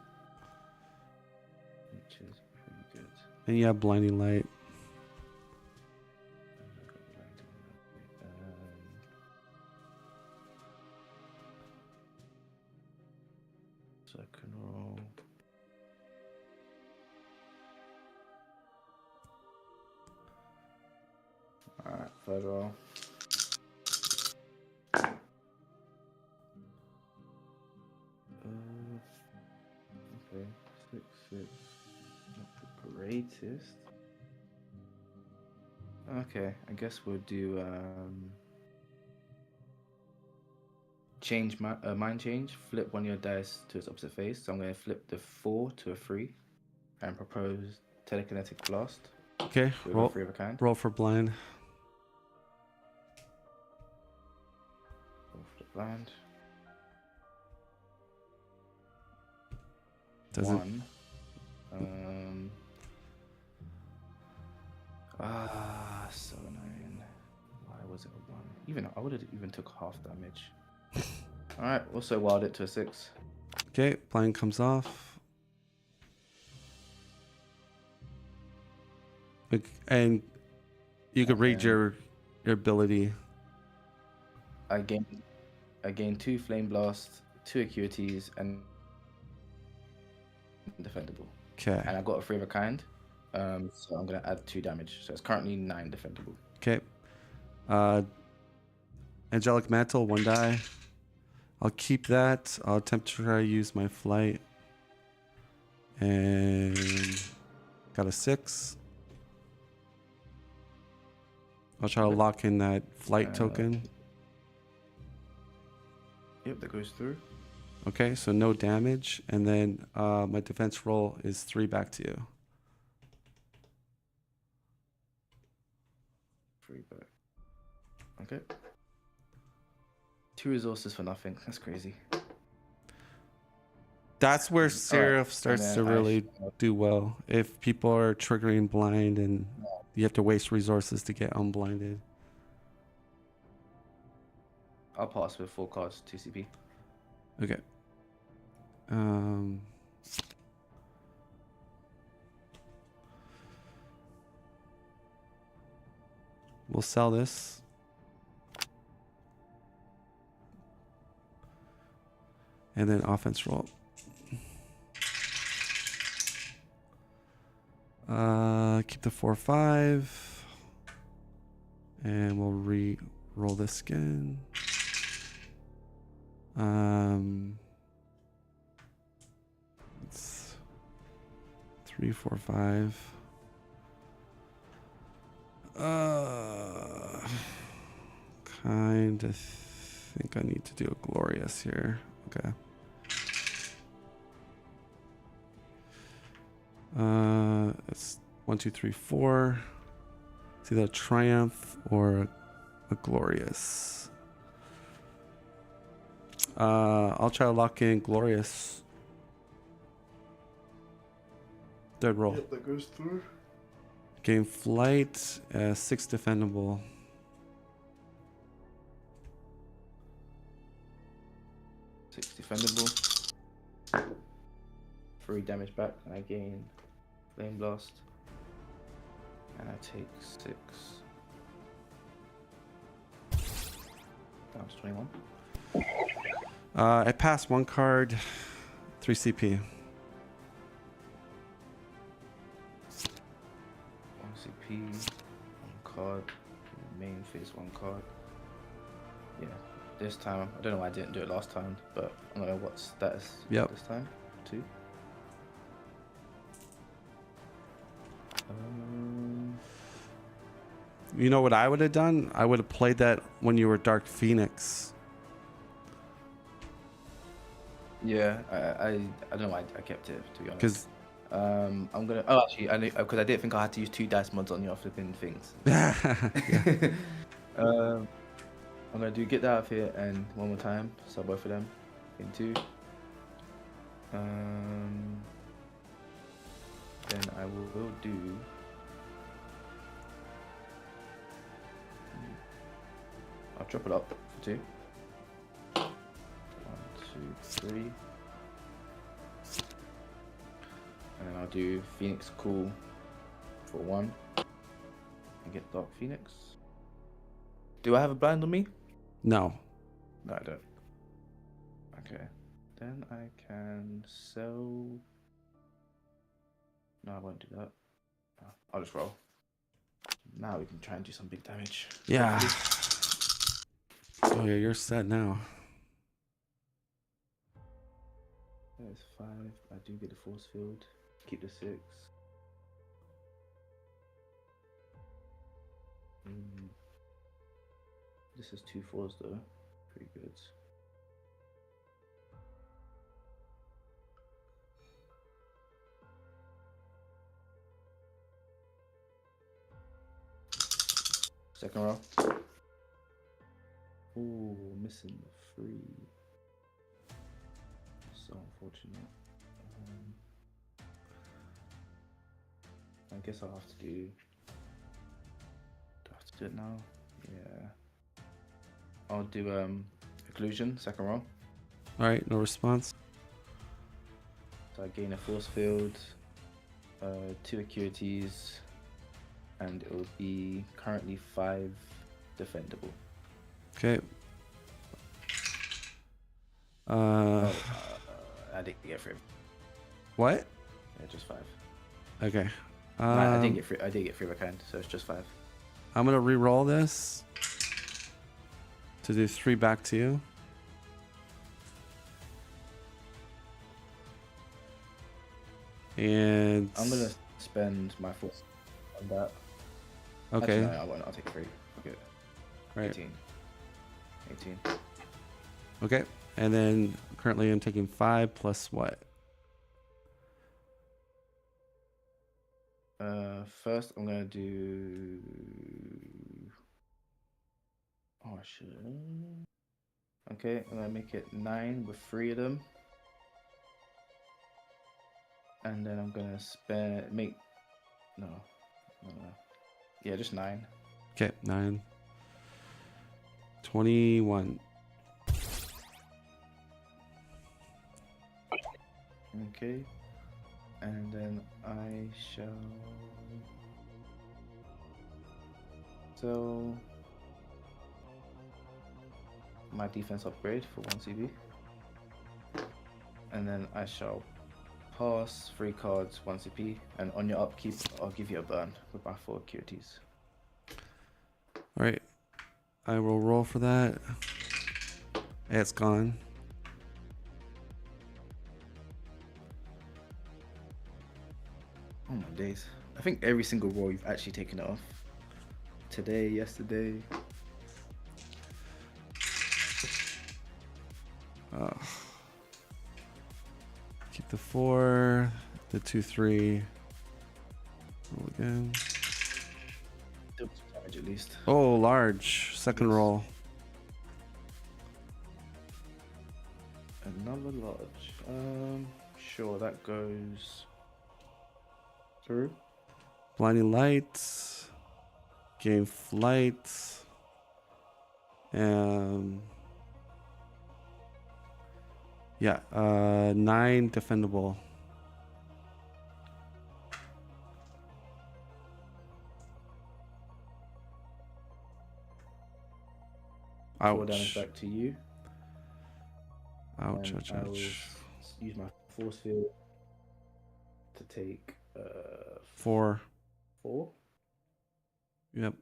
which is pretty good. And you have blinding light. Second roll. Alright, third roll. Okay, 6, 6. Not the greatest. Okay, I guess we'll do change mind change. Flip one of your dice to its opposite face. So I'm going to flip the 4 to a 3 and propose telekinetic blast. Okay, roll 3 of a kind. Roll for blind. Roll for the blind. Doesn't. 1. So annoying. Why was it a 1? Even I would have even took half damage. All right. Also wild it to a 6. Okay, blind comes off. And you could read your ability. I gain 2 flame blast, 2 acuities, and defendable. Okay. And I got a 3 of a kind. So I'm gonna add 2 damage. So it's currently 9 defendable. Okay. Angelic Mantle, 1 die. I'll keep that. I'll attempt to try to use my flight. And got a 6. I'll try to lock in that flight token. Yep, that goes through. Okay, so no damage. And then my defense roll is 3 back to you. 3 back. Okay. 2 resources for nothing. That's crazy. That's where Seraph starts to really do well. If people are triggering blind and you have to waste resources to get unblinded. I'll pass with 4 cards, 2 CP. Okay. We'll sell this. And then offense roll. Keep the 4-5. And we'll re-roll this again. It's 3, 4, 5. Kind of think I need to do a glorious here. Okay. It's 1, 2, 3, 4. It's either a triumph or a glorious. I'll try to lock in glorious. Third roll. Yep, that goes through. Gain flight, 6 defendable. Six defendable. 3 damage back, and I gain flame blast. And I take 6. Down to 21. I pass 1 card, 3 CP. 1 CP, 1 card. Main phase 1 card. Yeah, this time. I don't know why I didn't do it last time, but I'm gonna what status Yep. this time? 2. You know what I would have done? I would have played that when you were Dark Phoenix. Yeah, I don't know why I kept it, to be honest. Because I'm gonna. Oh, actually, I because I didn't think I had to use 2 dice mods on your flipping things. I'm gonna do get that out of here and one more time. So both of them in 2. Then I will do. I'll drop it up for 2. 1, 2, 3. And then I'll do Phoenix Cool for 1. And get Dark Phoenix. Do I have a blind on me? no. No, I don't. Okay. Then I can sell. No, I won't do that. No, I'll just roll. Now we can try and do some big damage. Yeah. Oh yeah, you're set now. There's 5. I do get the force field. Keep the 6. This is 2 4s though. Pretty good. Second row. Ooh, missing the 3. So unfortunate. I guess I'll have to do. Do I have to do it now? Yeah. I'll do occlusion, second row. All right, no response. So I gain a force field, 2 acuities, and it will be currently 5 defendable. Okay. I didn't get 3. What? Yeah, just 5. Okay. I did get 3. I did get 3 of a kind, so it's just 5. I'm gonna re-roll this to do 3 back to you. And I'm gonna spend my force on that. okay. Actually, no, I won't. I'll take 3. Okay. Right. 18. 18. Okay. And then currently I'm taking 5 plus what? First I'm gonna do. Oh shit. Okay, I'm gonna make it 9 with 3 of them. And then I'm gonna make. No. Yeah, just 9. Okay, 9. 21. Okay. And then I shall. So. My defense upgrade for 1 CB. And then I shall pass 3 cards, 1 CP, and on your upkeep, I'll give you a burn with my 4 acuities. All right. I will roll for that. It's gone. Oh my days. I think every single roll you've actually taken it off. Today, yesterday. Keep the 4, the 2, 3. Roll again. Double damage at least. Oh, large. Second roll. Another large. Sure, that goes through. Blinding light. Gain flight. Yeah, 9 defendable. Ouch. 4 damage back to you. Ouch, And ouch, I will ouch. use my force field to take 4. 4. Yep.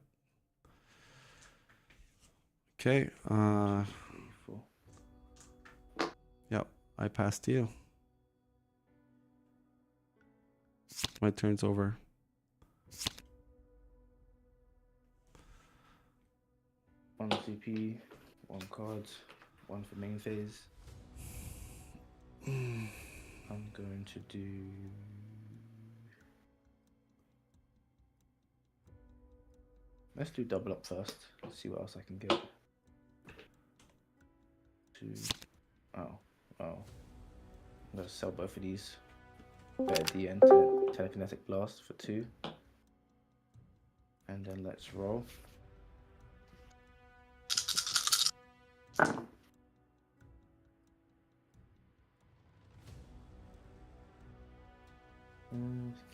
Okay. I passed you. My turn's over. One CP, one card, one for main phase. I'm going to do. Let's do double up first. Let's see what else I can get. Two. Oh. I'm gonna sell both of these. Better DN to telekinetic blast for 2. And then let's roll.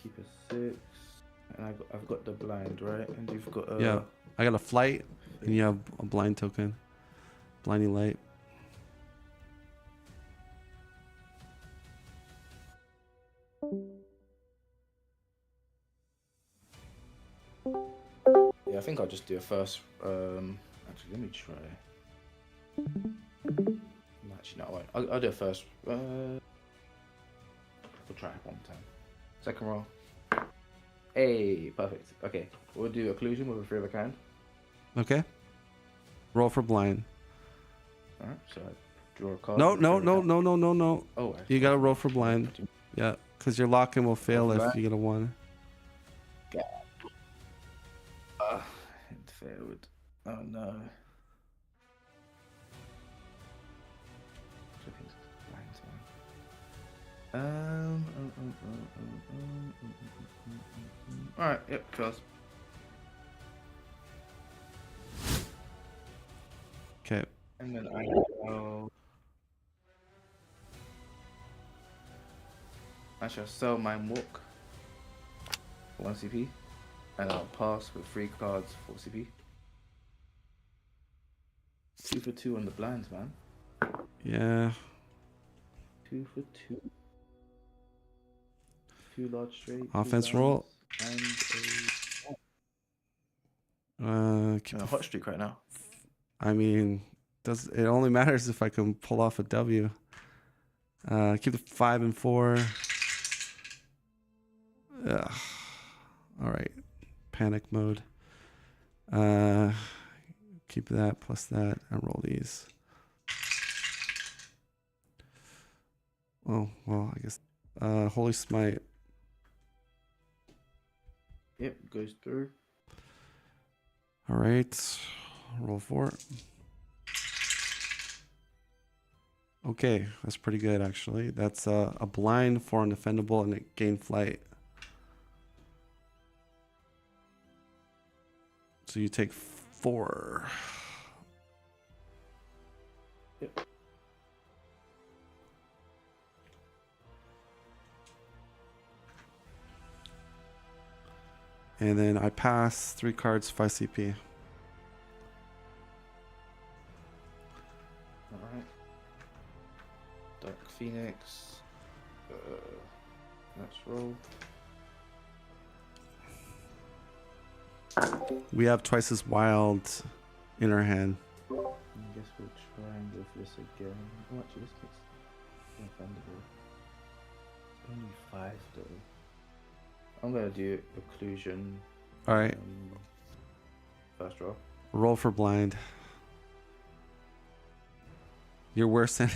Keep a 6. And I've got the blind, right? And you've got a... Yeah, I got a flight, and you have a blind token. Blinding light. Yeah, I think I'll just do a first. Actually, let me try. Actually, no, I won't. I'll do a first. We'll try it one time. Second roll. Hey, perfect. Okay, we'll do occlusion with a 3 of a kind. Okay. Roll for blind. All right, so I draw a card. No. Oh, You gotta roll for blind. Yeah, because your lock-in will fail if you get a 1. It failed. Oh no. Alright, yep, close. Okay. And then I shall sell my walk for 1 CP. And I'll pass with 3 cards, 4 CP. 2 for 2 on the blinds, man. Yeah. 2 for 2. 2 large straight. Offense roll. And Keep a hot streak right now. I mean, it only matters if I can pull off a W. Keep the 5 and 4. Ugh. All right. Panic mode. Keep that plus that and roll these. Oh, well, I guess. Holy Smite. Yep, goes through. All right. Roll 4. Okay, that's pretty good, actually. That's a blind for undefendable and it gain flight. So you take 4. Yep. And then I pass 3 cards, 5 CP. Alright. Dark Phoenix. Let's roll. We have twice as wild in our hand. I guess we'll try and go for this again. Oh, actually, this gets undefendable. It's only 5 though. I'm gonna do occlusion. All right. First roll. Roll for blind. Your worst enemy.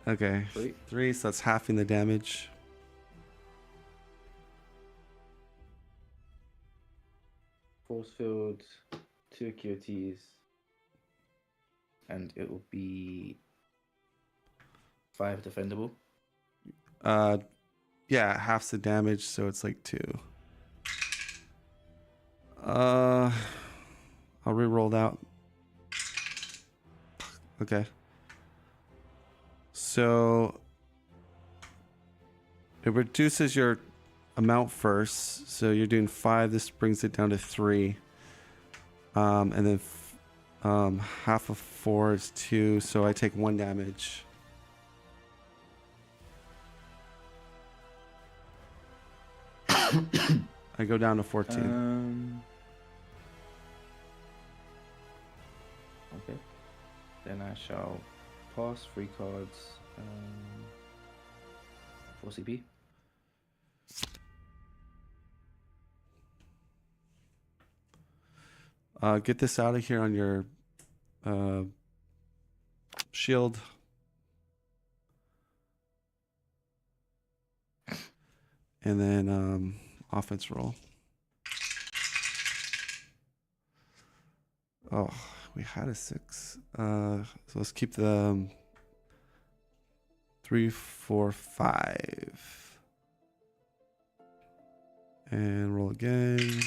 Okay. 3, so that's halving the damage. Force field, 2 QTs, and it will be 5 defendable. Yeah, halves the damage, so it's like 2. I'll re-roll that. Okay. So it reduces your amount first. So you're doing 5. This brings it down to 3. And then half of 4 is 2. So I take 1 damage. I go down to 14. Okay. Then I shall pass, 3 cards, 4 CP. Get this out of here on your shield. And then offense roll. Oh, we had a 6. So let's keep the 3, 4, 5. And roll again.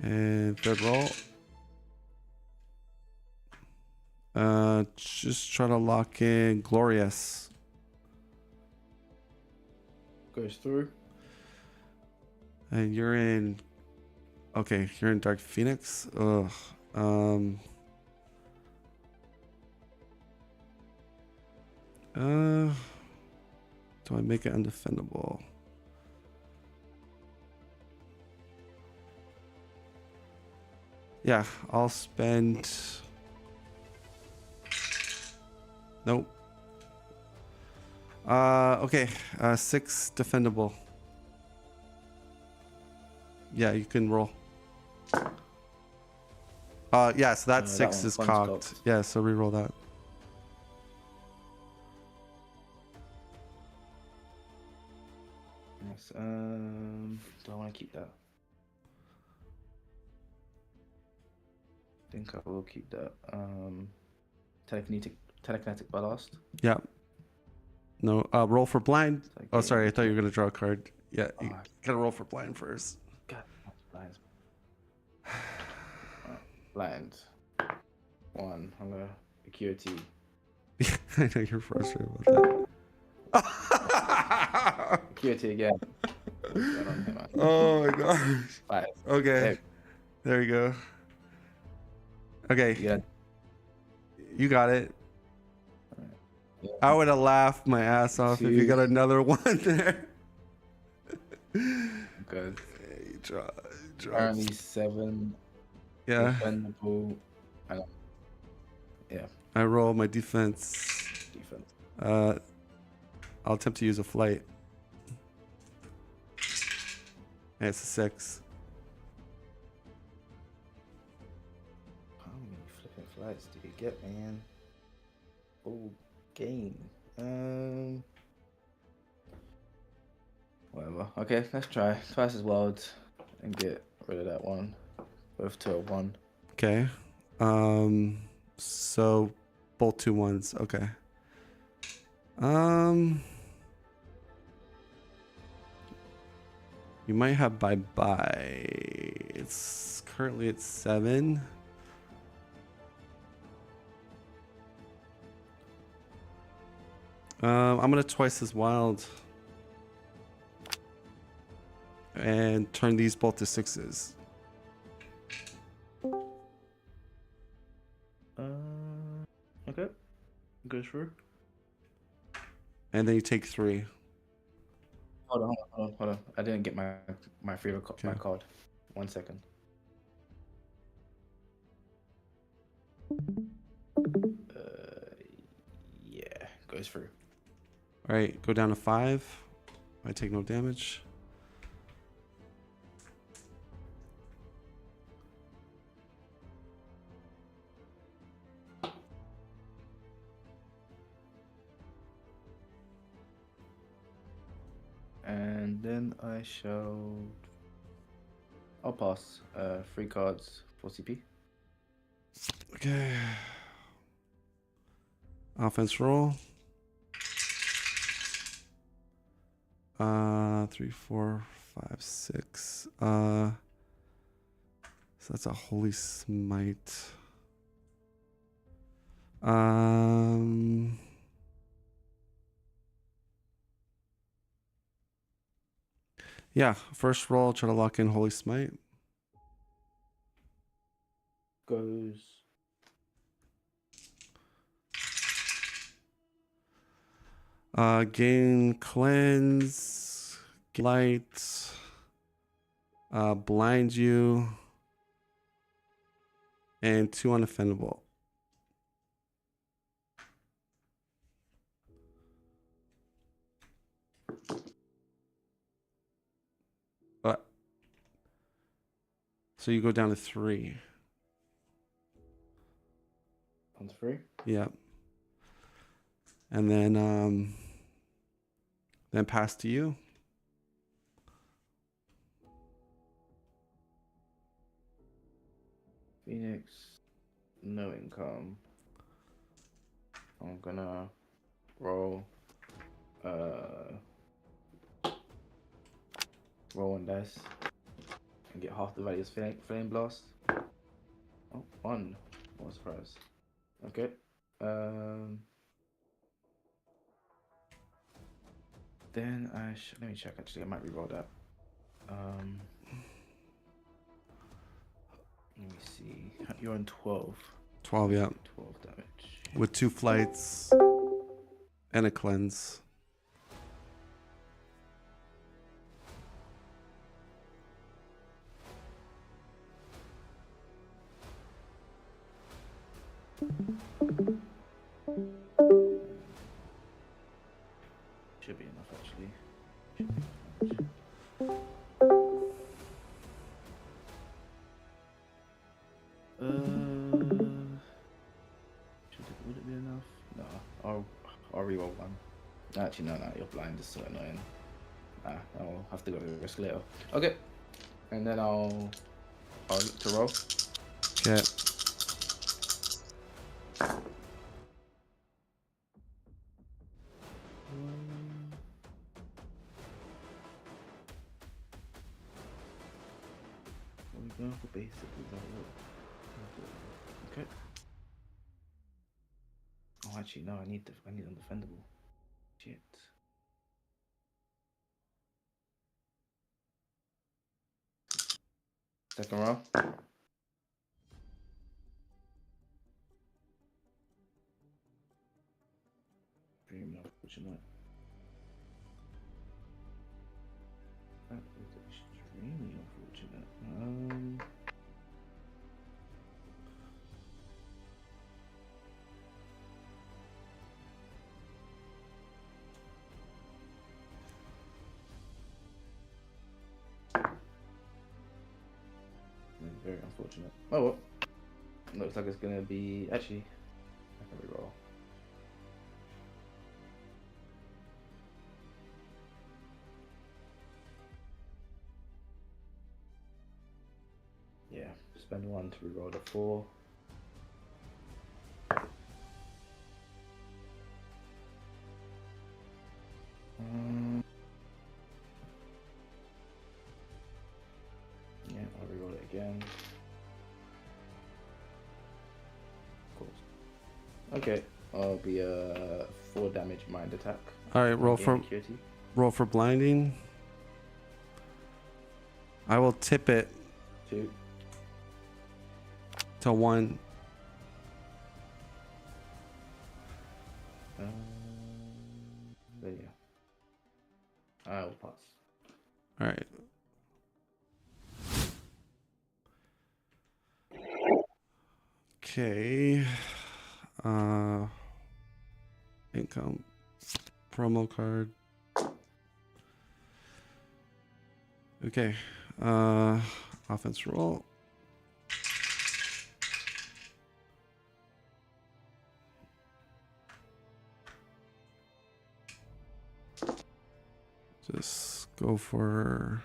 And third roll. Just try to lock in Glorious. Goes through. And you're in. Okay, you're in Dark Phoenix. Ugh. Do I make it undefendable? Yeah, I'll spend. Nope. Okay. 6 defendable. Yeah, you can roll. Yeah, so that 6 is cocked. Yeah, so reroll that. Yes. Do I want to keep that? I think I will keep that. Telekinetic ballast. Yeah. No. Roll for blind. Like, Oh, sorry. I thought you were gonna draw a card. Yeah, you Oh. gotta roll for blind first. God, blind. Blind. 1. I'm gonna QOT. I know you're frustrated about that. QOT again. Oh my gosh. 5. Okay. There you go. Okay. Yeah. You got it. Yeah. I would have laughed my ass off if you 2. got another one there. Good. You draw. Apparently 7. Yeah. Defendable. Yeah. I roll my defense. Defense. I'll attempt to use a flight. And it's a 6. How many flipping flights do you get, man? Full game. Whatever. Okay, let's try. Twice as wild and get rid of that one. Both 2 of 1. Okay. So both 2 1s. Okay. You might have bye. It's currently at 7. I'm gonna twice as wild and turn these both to 6s. Okay. Go through. And then you take 3. Hold on. I didn't get my favorite my card. 1 second. Yeah, goes through. All right, go down to 5. I take no damage. And then I'll pass 3 cards for CP. Okay. Offense roll. 3, 4, 5, 6. So that's a holy smite. Yeah, first roll, try to lock in holy smite. Goes. Gain cleanse, light, blind you, and 2 unoffendable. But so you go down to 3. On 3. Yep. And then pass to you. Phoenix, no income. I'm gonna roll roll 1 dice and get half the value of flame blast. Oh, 1. What a surprise. Okay. Then let me check. Actually, I might re-roll that. Let me see. You're on 12. 12, yeah. 12 damage. With 2 flights and a cleanse. Should be enough, actually. Should be enough. Would it be enough? No, I'll reroll 1. Actually, no, you're blind. It's so annoying. I'll have to go risk later. Okay, and then I'll look to roll. Okay. What are we going for basically? Okay. Oh, actually, no. I need undefendable. Shit. Second row. Very unfortunate. That is extremely unfortunate. Very unfortunate. Oh well. Looks like it's gonna be actually. I can reroll. Yeah, spend 1 to reroll the 4. Yeah, I'll reroll it again. Of course. Okay, I'll be a 4 damage mind attack. All right, roll for blinding. I will tip it 2. to 1. There you go. I'll pass. All right. Okay. Income. Promo card. Okay. Offense roll. Just go for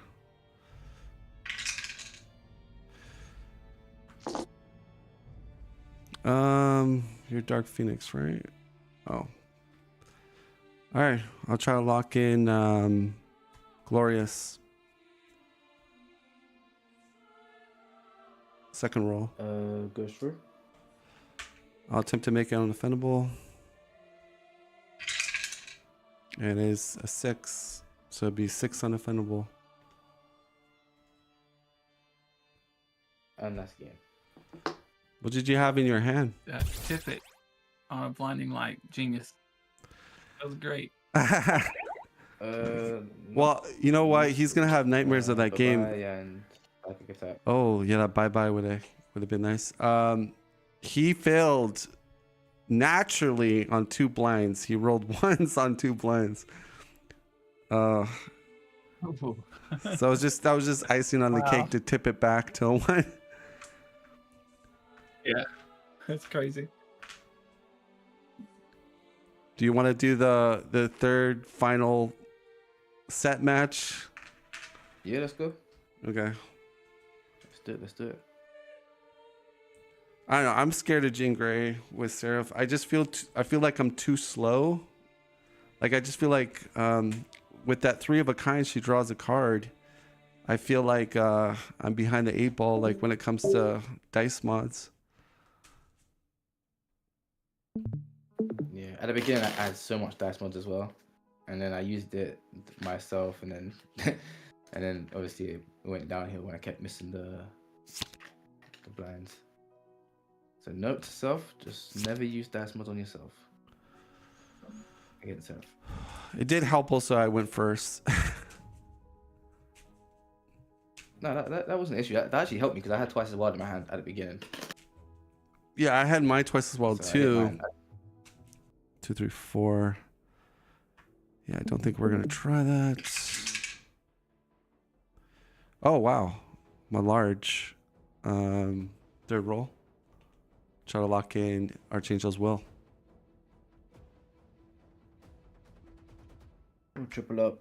you're Dark Phoenix, right? Oh. All right, I'll try to lock in Glorious. Second roll. Goes through. I'll attempt to make it unoffendable. It is a 6, so it'd be 6 unoffendable. And that's game. What did you have in your hand? Tip it on a blinding light. Genius. That was great. Well, you know what? He's gonna have nightmares of that game. And psychic attack. Oh yeah, that bye would have been nice. He failed naturally on 2 blinds. He rolled once on 2 blinds. So that was just icing on the cake to tip it back to a 1. Yeah, that's crazy. Do you want to do the third final set match? Yeah, let's go. Okay. Let's do it. I don't know. I'm scared of Jean Grey with Seraph. I just feel I feel like I'm too slow. Like I just feel like with that 3 of a kind, she draws a card. I feel like I'm behind the 8 ball. Like when it comes to dice mods. Yeah, at the beginning I had so much dice mods as well, and then I used it myself, and then and then obviously it went downhill when I kept missing the blinds. So note to self: just never use dice mods on yourself. Against self. It did help also I went first. No, that wasn't an issue. That actually helped me because I had twice as wild in my hand at the beginning. Yeah, I had mine twice as well So too. 2, 3, 4. Yeah, I don't think we're gonna try that. Oh wow, my large. Third roll. Try to lock in Archangel's Will. Triple up.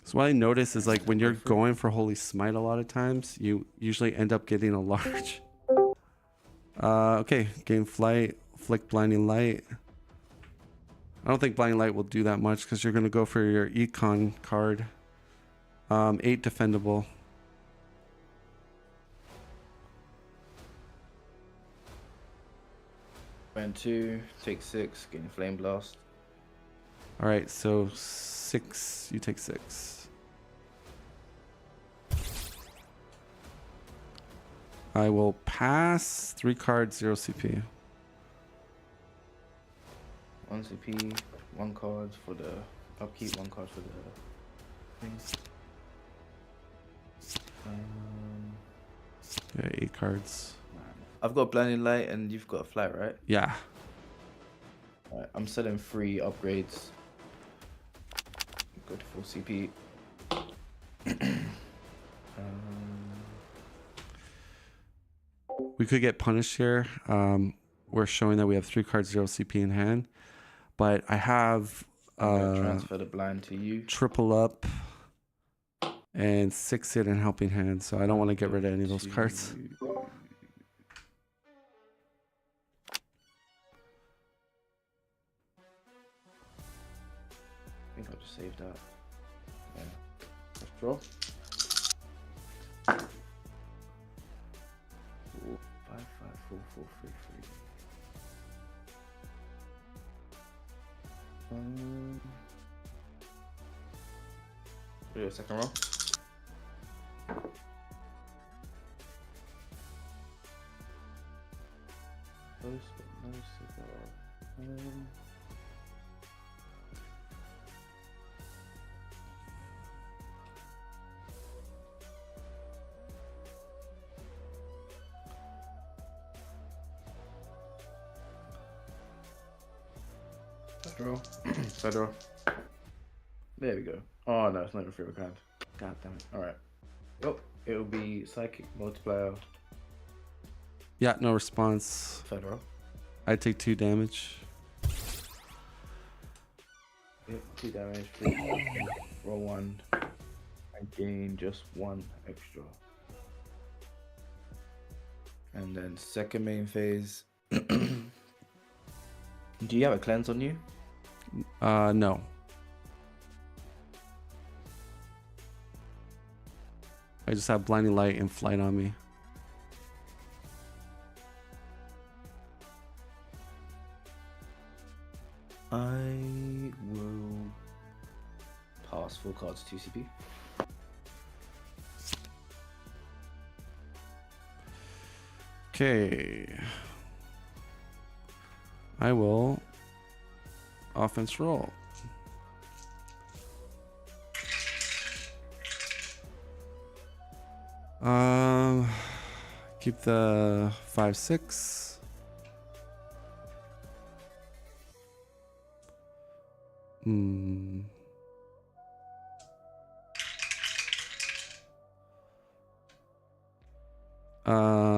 So what I notice is like when you're going for Holy Smite a lot of times, you usually end up getting a large. Okay, game flight, flick blinding light. I don't think blinding light will do that much because you're gonna go for your econ card. 8 defendable. Went 2, take 6, getting flame blast. All right, so 6. You take 6. I will pass 3 cards, 0 CP. 1 CP, 1 card for the upkeep, 1 card for the things. Yeah, 8 cards. I've got blinding light and you've got a flight, right? Yeah. Alright, I'm selling 3 upgrades. Go to full CP. We could get punished here. We're showing that we have 3 cards, 0 CP in hand. But I have I'm gonna transfer the blind to you. triple up and 6 hit and helping hand. So I don't want to get rid of any of those cards. I think I'll just save that. Yeah. Let's draw. 4, 5, 5, 4, 4, 3, 3. Do a second roll. Close but no cigar. Federal. Federal. There we go. Oh no, it's not even free kind. God damn it. Alright. Oh, it'll be psychic multiplier. Yeah, no response. Federal. I take 2 damage. Yep, 2 damage. 3. Roll 1. I gain just 1 extra. And then second main phase. Do you have a cleanse on you? No. I just have blinding light and flight on me. I will pass full cards 2 CP. Okay. I will offense roll. Keep the 5-6.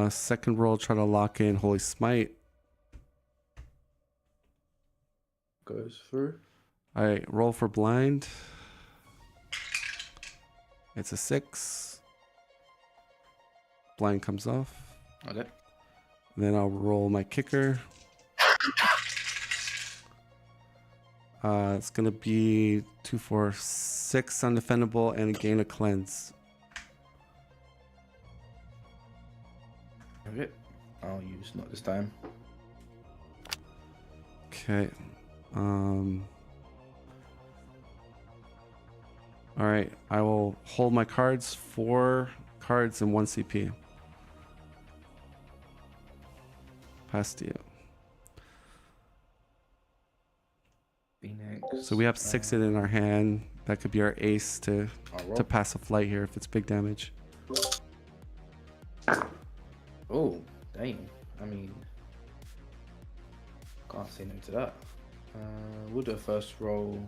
Second roll, try to lock in Holy Smite. Goes through. All right, roll for blind. It's a 6. Blind comes off. Okay. Then I'll roll my kicker. It's gonna be 2, 4, 6 undefendable and a gain of cleanse. Okay. I'll use not this time. Okay. All right. I will hold my cards. 4 cards and 1 CP. Pass to you. Phoenix. So we have 6 in our hand. That could be our ace to pass a flight here if it's big damage. Oh, dang. I mean, can't say no to that. We'll do a first roll.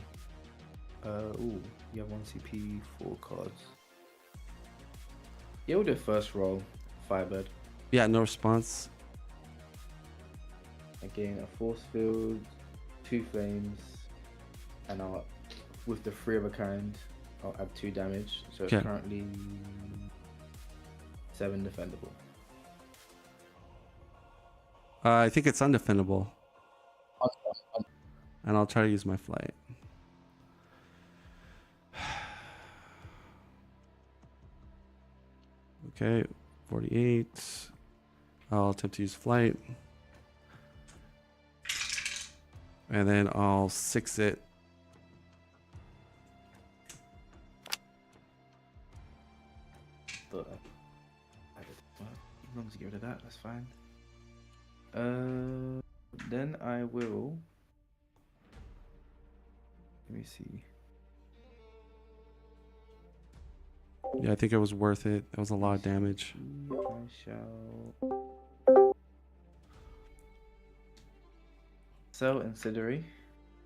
Ooh, you have 1 CP, 4 cards. Yeah, we'll do a first roll. Firebird. Yeah, no response. Again, a force field, 2 flames, and I'll, with the 3 of a kind, I'll add 2 damage. So it's Okay. currently 7 defendable. I think it's undefendable. And I'll try to use my flight. Okay, 48. I'll attempt to use flight. And then I'll 6 it. But as long as you get rid of that, that's fine. Then I will. Let me see. Yeah, I think it was worth it. That was a lot of damage. I shall sell Incendiary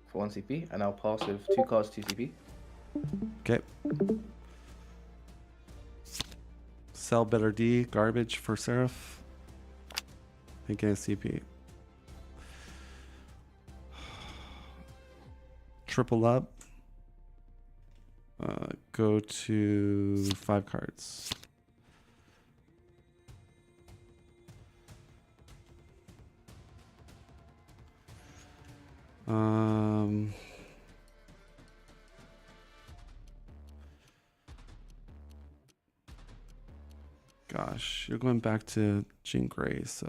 for 1 CP, and I'll pass with 2 cards, 2 CP. Okay. Sell better D, garbage for Seraph. And get a CP. Triple up. Go to 5 cards. Gosh, you're going back to Jean Grey, so.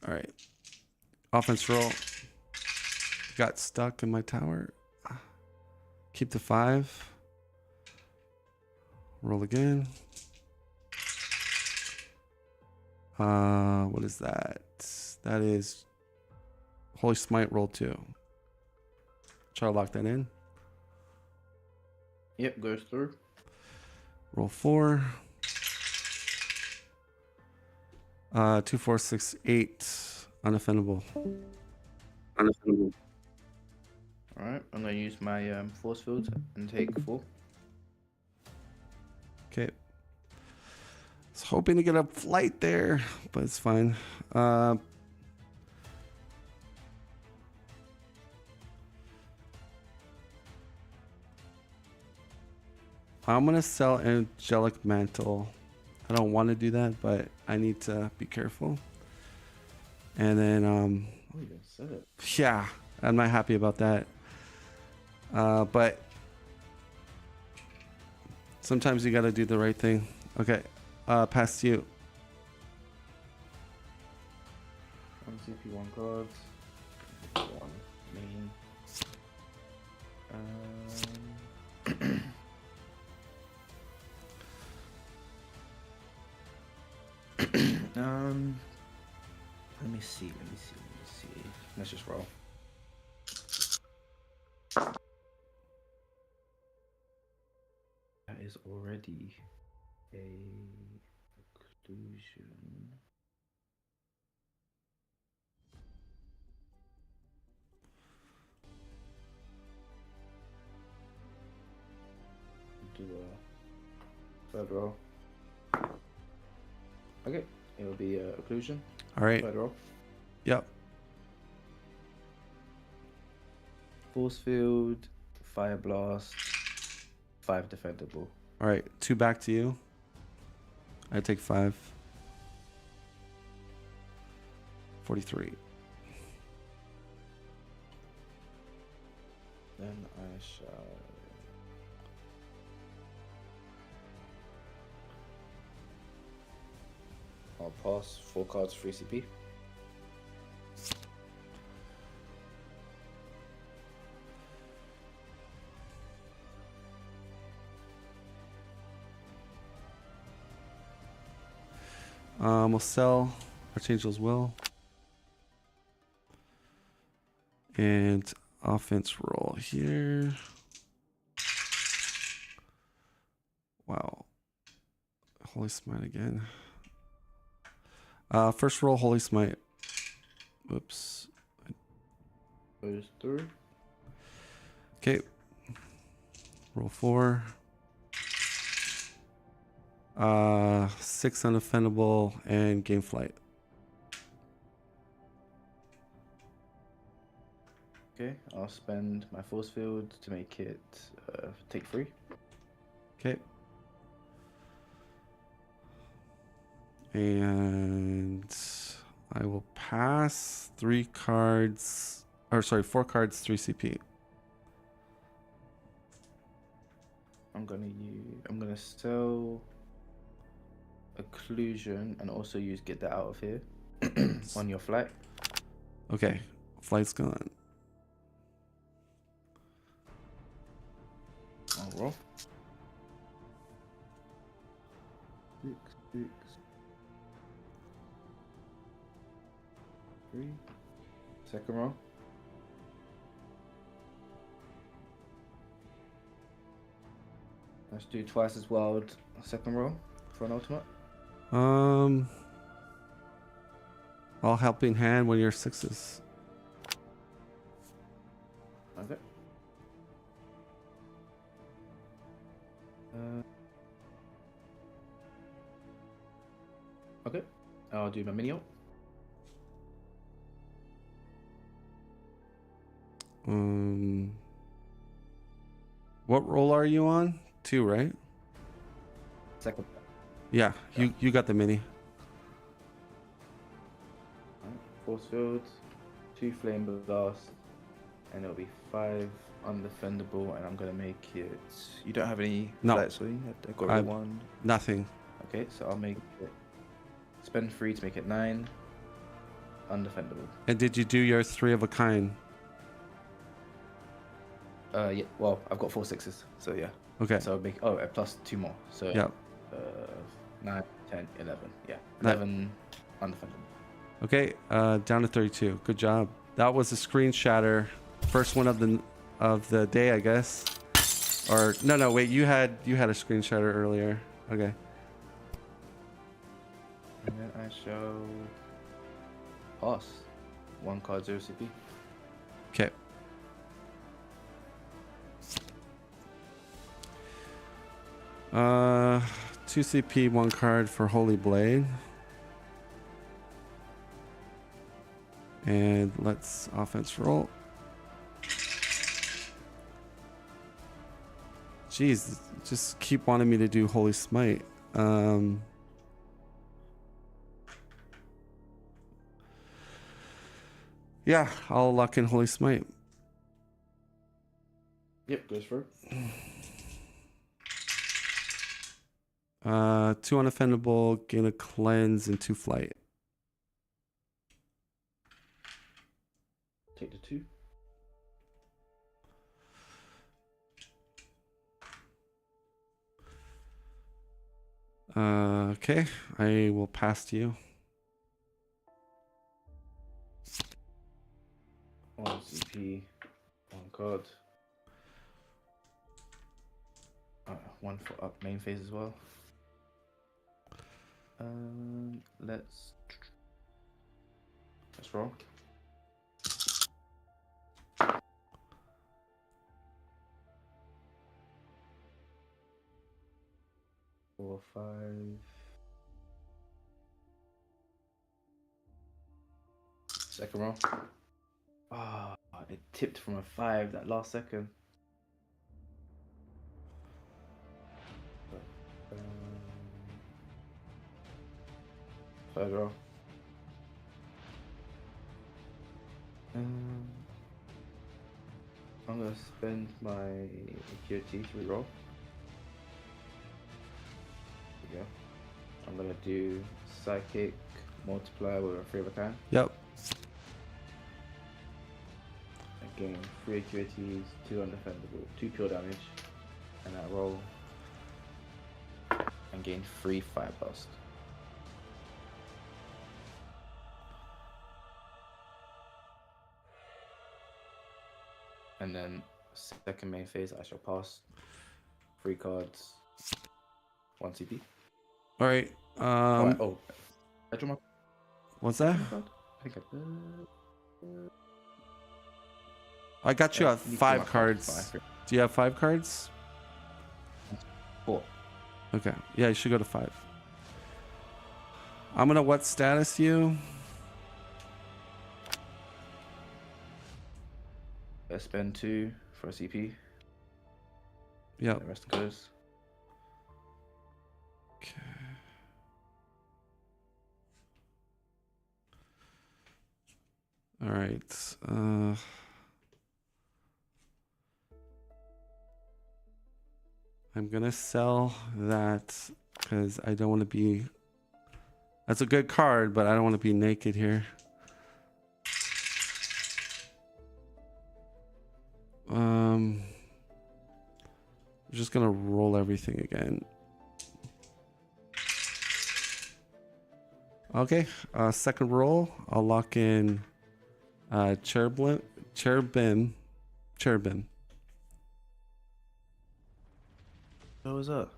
All right. Offense roll. Got stuck in my tower. Keep the 5. Roll again. What is that? That is Holy Smite, roll 2. Try to lock that in. Yep, goes through. Roll 4. 2, 4, 6, 8. Unoffendable. Unoffendable. Alright, I'm gonna use my force field and take 4. Okay. Was hoping to get a flight there, but it's fine. I'm gonna sell Angelic Mantle. I don't want to do that, but I need to be careful. And then, Oh, you said it. yeah, I'm not happy about that. But sometimes you gotta do the right thing. Okay, pass to you. 1 CP, 1 card. 1 main. Let me see. Let's just roll. That is already a occlusion. Do a third roll. Okay, it will be occlusion. All right. Third roll. Yep. Force field, fire blast, 5 defendable. All right. 2 back to you. I take 5. 43. Then I shall. I'll pass 4 cards, 3 CP. We'll sell Archangel's Will. And offense roll here. Wow. Holy Smite again. First roll, Holy Smite. Whoops. Goes through. Okay. Roll 4. 6 unoffendable and gain flight. Okay, I'll spend my force field to make it take 3. Okay. And I will pass 3 cards, or sorry, 4 cards, 3 CP. I'm gonna sell occlusion and also use get that out of here on your flight. Okay, flight's gone. I'll roll. 6, 6, 3. Second roll. Let's do twice as wild second roll for an ultimate. All helping hand when you're 6s. Okay. Okay. I'll do my mini ult. What roll are you on? 2, right? Second. Yeah, you got the mini. Alright, force field, 2 flame blast, and it'll be 5 undefendable, and I'm gonna make it. You don't have any No. flights, will you? I got rid of 1. Nothing. Okay, so I'll make it. Spend 3 to make it 9. Undefendable. And did you do your 3 of a kind? Yeah. Well, I've got 4 6s, so yeah. Okay. So I'll make plus 2 more. So Yeah. 9, 10, 11. Yeah. Ni- 11 undefendable. Okay, down to 32. Good job. That was a screen shatter. First one of the day, I guess. Or no, wait, you had a screen shatter earlier. Okay. And then I shall pass 1 card 0 CP. Okay. Uh, 2 CP, 1 card for Holy Blade. And let's offense roll. Jeez, just keep wanting me to do Holy Smite. Yeah, I'll lock in Holy Smite. Yep, goes through. 2 unoffendable, gain a cleanse, and 2 flight. Take the 2. Okay, I will pass to you. CP, one card. One for up main phase as well. Let's roll. Four, 5. Second roll. Ah, it tipped from a 5 that last second. Third roll. I'm gonna spend my acuity to reroll. There we go. I'm gonna do psychic multiply with a 3 of a kind. Yep. Again, 3 acuities, 2 undefendable, 2 pure damage, and I roll and gain 3 fire blast. And then second main phase, I shall pass 3 cards, 1 CP. All right. I drew my What's that? card. I think I did. I got you at You can do 5 my card. cards. 5. Do you have 5 cards? 4. Okay. Yeah, you should go to 5. I'm gonna what status you? I spend 2 for a CP. Yep. The rest goes. Okay. All right. I'm gonna sell that because I don't want to be. That's a good card, but I don't want to be naked here. I'm just gonna roll everything again. Okay, second roll. I'll lock in Cherubim. What was that?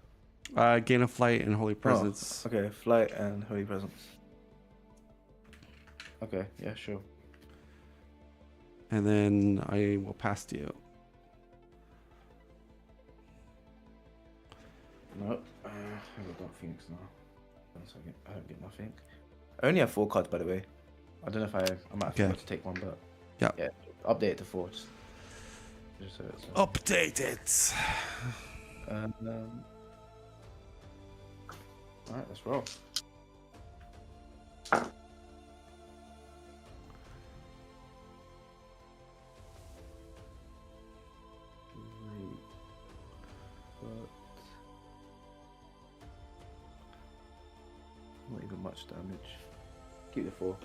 Gain of Flight and Holy Presence. Oh, okay, flight and holy presence. Okay, yeah, sure. And then I will pass to you. Nope. I got Phoenix now. 1 second. I don't get nothing. I only have 4 cards, by the way. I don't know if I might have Okay. to take one, but Yeah. update it to 4. Just so it's, Update it. Alright, let's roll. Not even much damage. Keep the 4.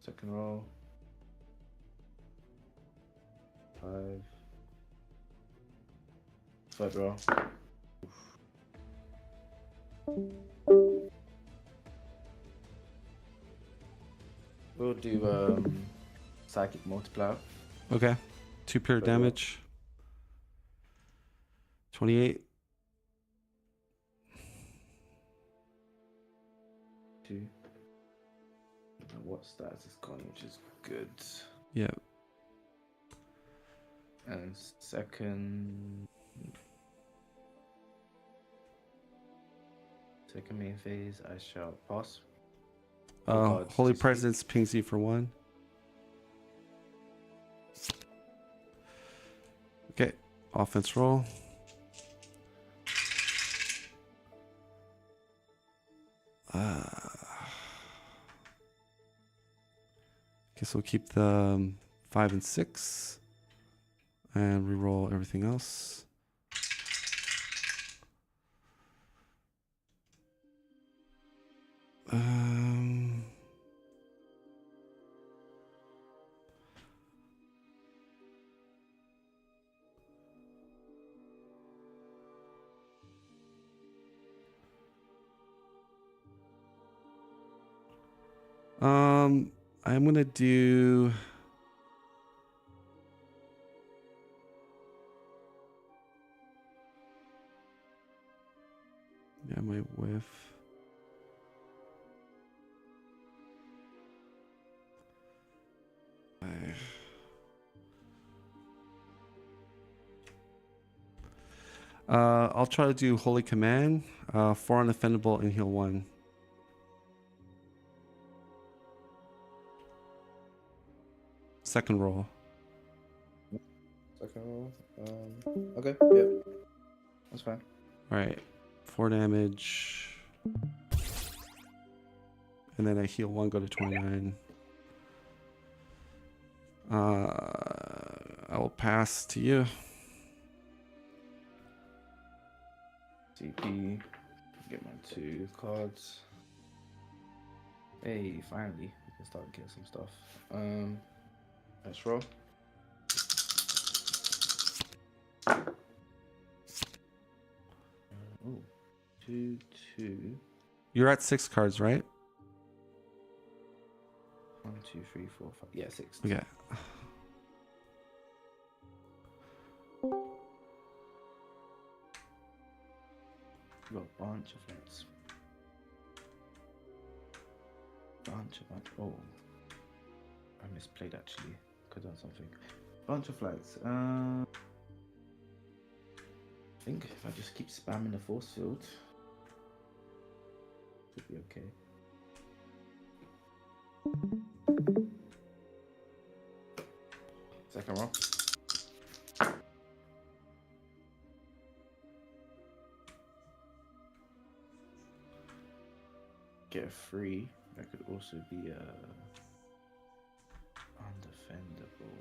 Second roll. 5. Third roll. We'll do psychic multiplier. Okay. 2 pure damage. 28. 2. And what status is gone, which is good. Yeah. And second main phase, I shall pass. Holy CC. Presence pings you for 1. Okay. Offense roll. Guess we'll keep the 5 and 6 and reroll everything else. I'm gonna do. Yeah, my whiff. I'll try to do Holy Command, 4 unoffendable and heal 1. Second roll. Second roll. Okay, yeah. That's fine. Alright. 4 damage. And then I heal 1, go to 29. I will pass to you. CP. Get my 2 cards. Hey, finally, we can start getting some stuff. Let's roll. Oh, 2, 2. You're at 6 cards, right? 1, 2, 3, 4, 5. Yeah, 6. Okay. Got a bunch of lights. Oh, I misplayed actually. Could have done something. Bunch of flags. I think if I just keep spamming the force field, should be okay. Second roll. Get a 3. That could also be undefendable.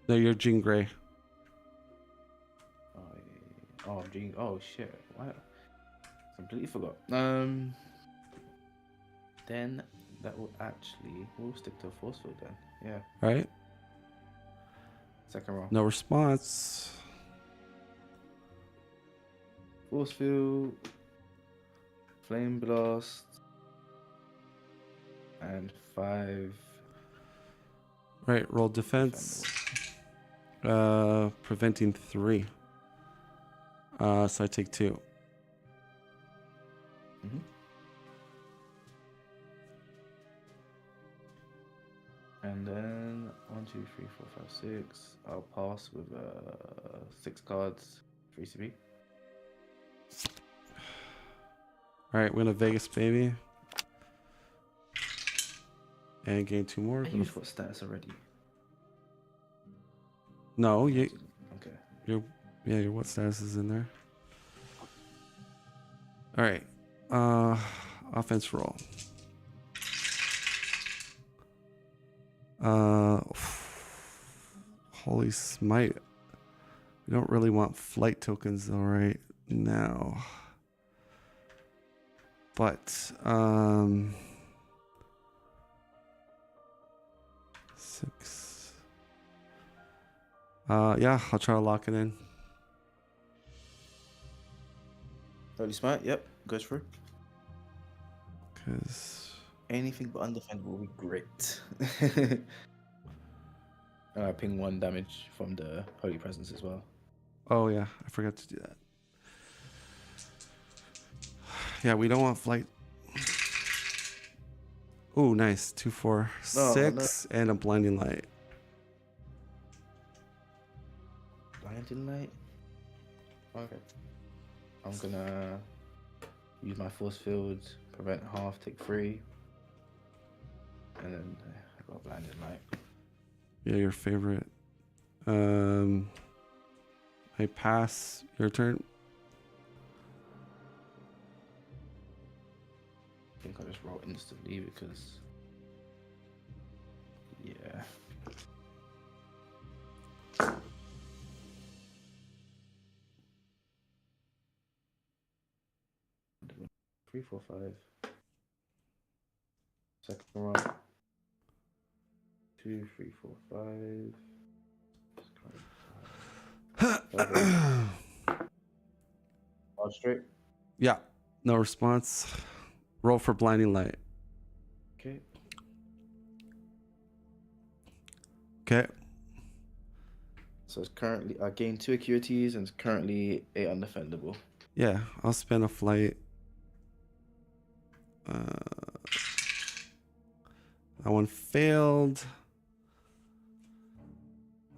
No, you're Jean Grey. Oh, yeah. Oh, Jean. Oh shit! What? Completely forgot. Then that will actually we'll stick to a force field then. Yeah. Right? Second roll. No response. Force field. Flame blast. And 5. Right, roll defense. Preventing 3. So I take 2. Mm-hmm. And then 1, 2, 3, 4, 5, 6. I'll pass with 6 cards, 3 CP. All right, we're gonna Vegas baby. And gain 2 more. You've got status already. No, you. Okay. Your what status is in there? All right. Offense roll. Holy smite. We don't really want flight tokens though right now. But 6. Yeah, I'll try to lock it in. Holy smart, yep, goes through. Cause Anything but undefendable will be great. Ping 1 damage from the Holy Presence as well. oh yeah, I forgot to do that. Yeah, we don't want flight. Oh, nice. 2, 4, 6, and a blinding light. Blinding light? Okay. I'm gonna use my force field, prevent half, take 3. And then I got blinding light. Yeah, your favorite. I pass. Your turn. I think I just roll instantly because yeah. Three, 4, 5. Second roll. 2, 3, 4, 5. Hard straight. Yeah, no response. Roll for blinding light. Okay. Okay. So it's currently I gained 2 acuities and it's currently 8 undefendable. Yeah, I'll spend a flight. That one failed.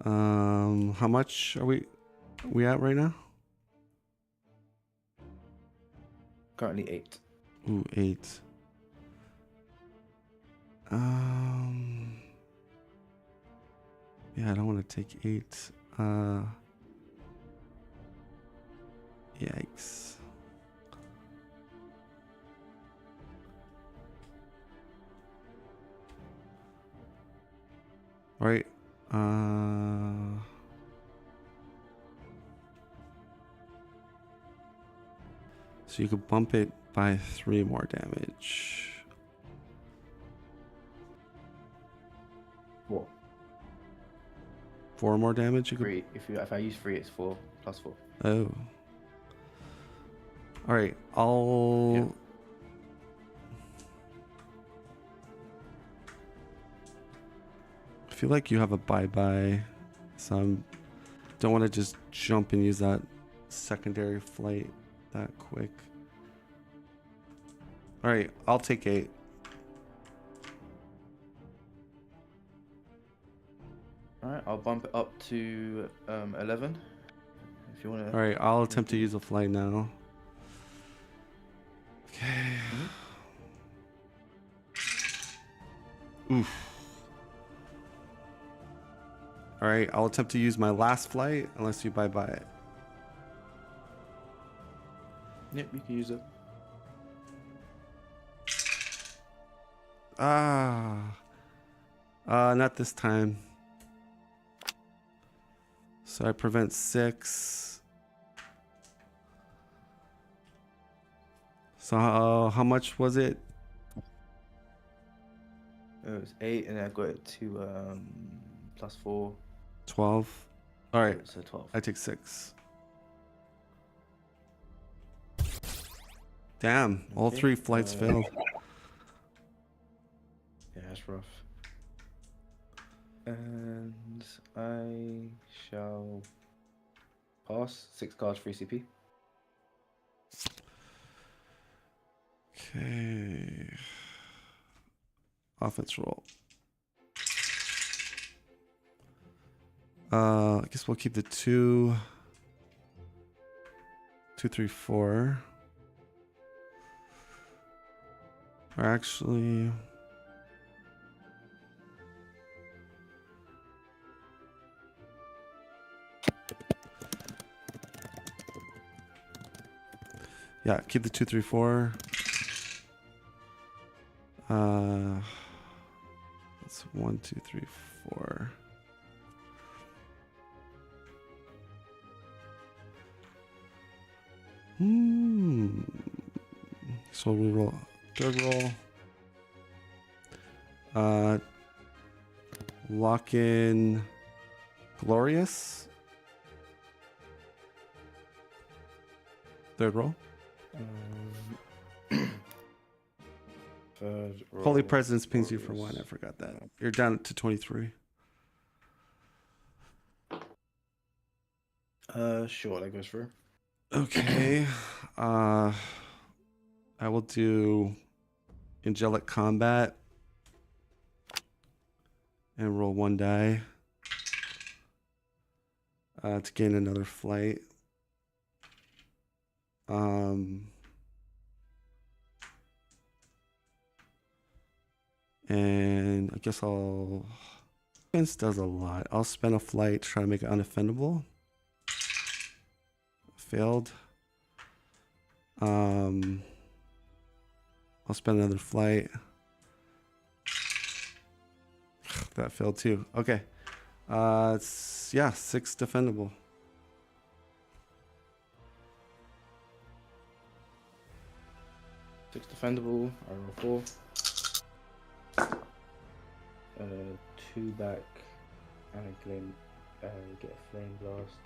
How much are we at right now? Currently 8. Ooh, 8. Yeah, I don't want to take 8. Yikes. All right. So you could bump it by 3 more damage. What? 4 more damage you could. 3. If I use 3, it's 4 plus 4. Oh. All right. I'll. Yeah. I feel like you have a bye-bye, so I don't want to just jump and use that secondary flight that quick. All right, I'll take 8. All right, I'll bump it up to 11. If you want to. All right, I'll attempt to use a flight now. Okay. Oof. All right, I'll attempt to use my last flight unless you bye it. Yep, you can use it. Not this time. So I prevent 6. So how much was it? It was 8, and I got it to plus 4. 12. All right, So 12. I take 6. Damn, all Okay, 3 flights failed. Yeah, that's rough. And I shall pass 6 cards, 3 CP. Okay. Offense roll. I guess we'll keep the 2, 2, 3, 4. Or actually, yeah, keep the 2, 3, 4. That's 1, 2, 3, 4. So we roll third roll. Lock in Glorious. Third roll. Third roll. Holy Presence pings you for 1. I forgot that. You're down to 23. Sure, that goes through. Okay. I will do Angelic Combat and roll 1 die to gain another flight. And I guess Defense does a lot. I'll spend a flight to try to make it unoffendable. Failed. I'll spend another flight. That failed too. Okay. It's 6 defendable. Six defendable. I roll 4. 2 back, and I get a flame blast.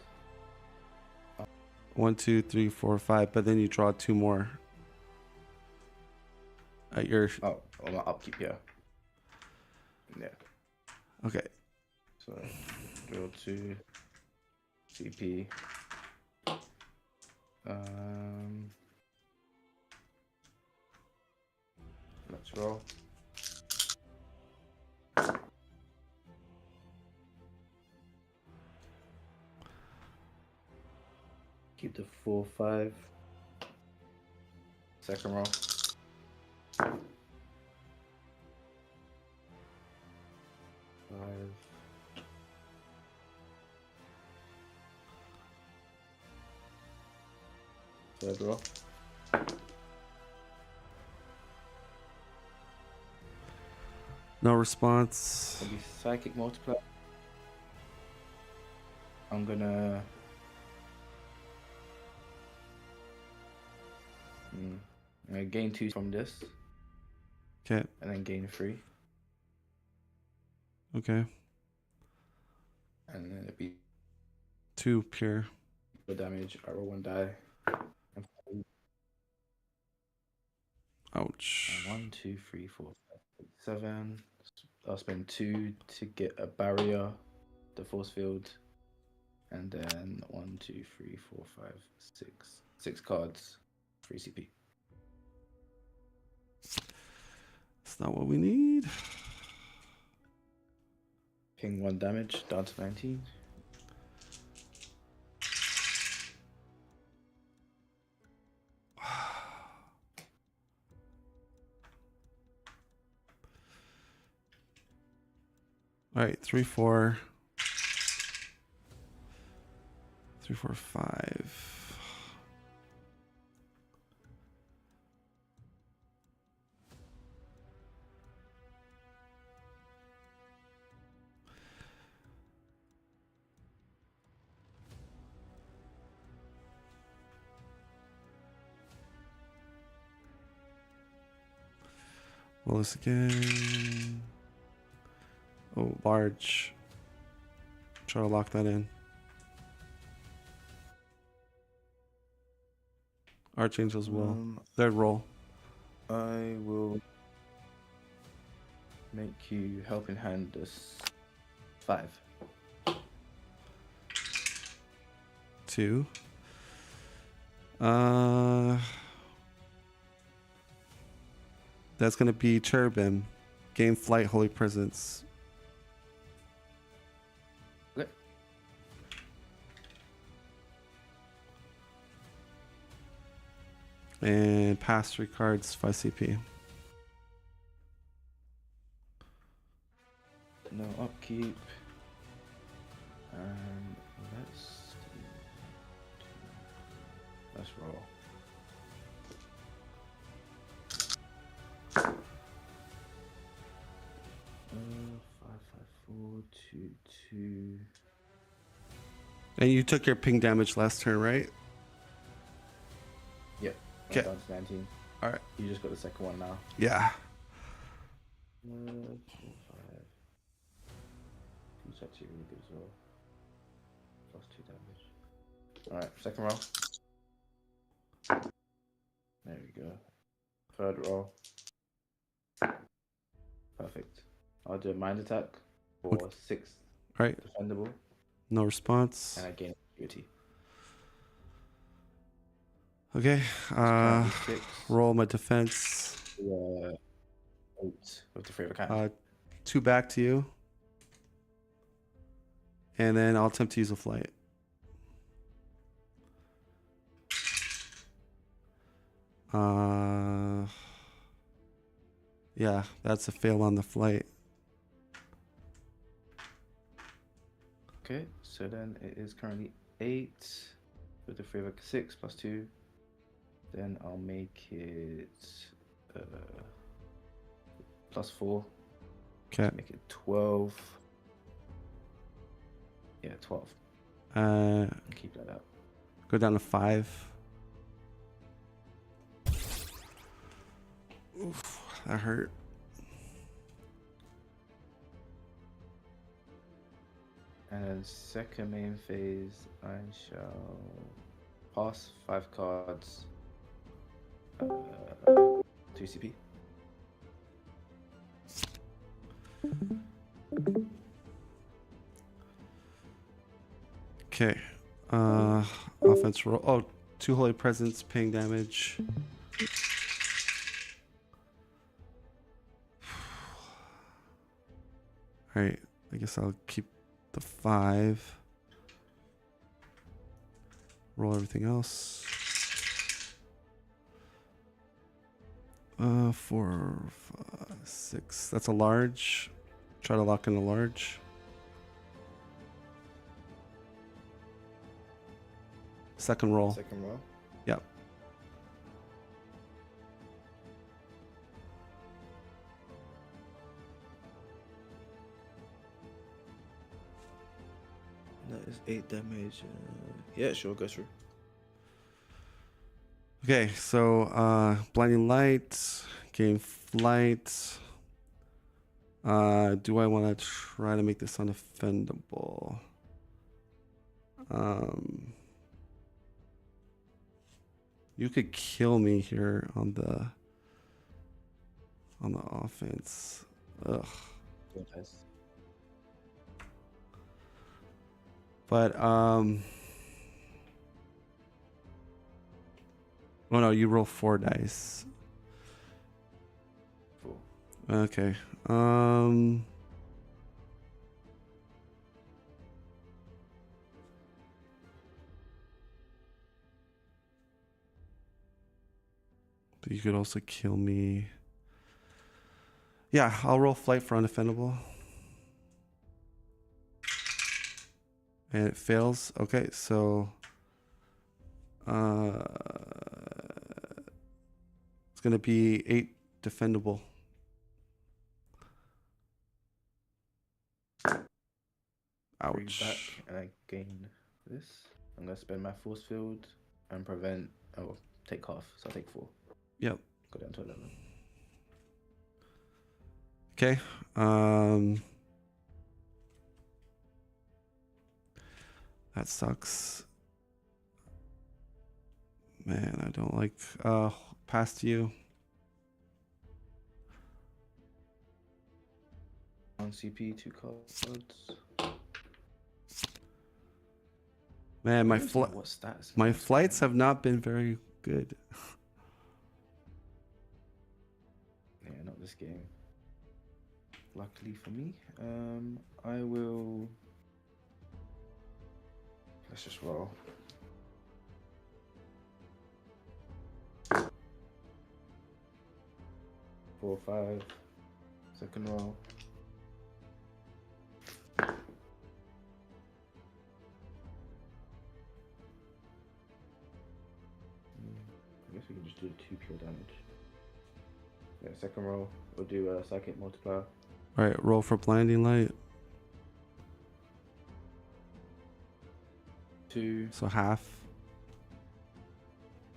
1, 2, 3, 4, 5. But then you draw 2 more. At your on my upkeep, yeah. Yeah. okay. So So drill 2 CP. Let's roll. Keep the 4-5. Second roll. 5. Third roll. No response. It'll be psychic multiplier. I'm gonna gain 2 from this, Okay. and then gain 3, Okay. and then it'll be 2 pure. for damage. I roll 1 die. And Ouch. 1, 2, 3, 4, 5, 6, 7. I'll spend 2 to get a barrier, the force field, and then 1, 2, 3, 4, 5, 6. 6 cards, 3 CP. That's not what we need. Ping 1 damage, down to 19. All right, 3, 4. 3, 4, 5. Roll this again. Oh, large. Try to lock that in. Archangels will. Third roll. I will make you helping hand this 5. 2. That's gonna be Cherubim. Gain flight, holy presence. Okay. And pass 3 cards, 5 CP. No upkeep. And let's roll. 5, 2, 2. And you took your ping damage last turn, right? Yep. Okay. Down to 19. All right. You just got the second one now. Yeah. 4, 5. It's actually really good as well. Plus 2 damage. Alright, second roll. There we go. Third roll. Perfect. I'll do a mind attack for 6 Right. defendable, No response. and I gain beauty. Okay. Currently 6. Roll my defense. 8 with the 3 of a kind. 2 back to you. And then I'll attempt to use a flight. Yeah, that's a fail on the flight. Okay, so then it is currently 8 with the 3 of a 6 plus 2. Then I'll make it plus 4. Okay. Make it 12. Yeah, 12. Keep that up. Go down to 5. Oof, that hurt. And then second main phase, I shall pass 5 cards. 2 CP. Okay. Offense roll. Oh, 2 Holy Presence, paying damage. Alright, I guess I'll keep the 5. Roll everything else. 4, 5, 6. That's a large. Try to lock in a large. Second roll. Second roll. Yep. That is 8 damage. Yeah, sure, go through. Okay, so blinding light, gain flight. Do I want to try to make this unoffendable? You could kill me here on the offense. Ugh. But oh no, you roll 4 dice. 4. Okay. But you could also kill me. Yeah, I'll roll flight for unoffendable. And it fails. Okay, so it's gonna be 8 defendable. Ouch. Back and I gain this. I'm gonna spend my force field and prevent. Oh, take half. So I take 4. Yep. Go down to 11. Okay. That sucks. Man, I don't like past you. 1 CP, 2 cards. Man, my What stats? my flights have not been very good. Yeah, not this game. Luckily for me, I will. Let's just roll. Four, 5. Second roll. I guess we can just do 2 pure damage. Yeah, second roll. We'll do a psychic multiplier. All right, roll for blinding light. 2. So half.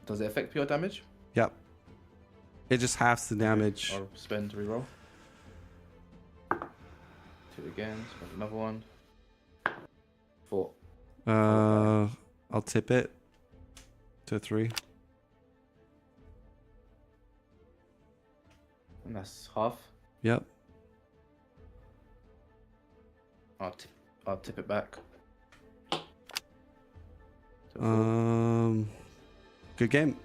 Does it affect pure damage? Yep. It just halves the damage. I'll spend to reroll. 2 again. Spend another one. 4. I'll tip it to 3. And that's half. Yep. I'll tip it back. To 4. Good game.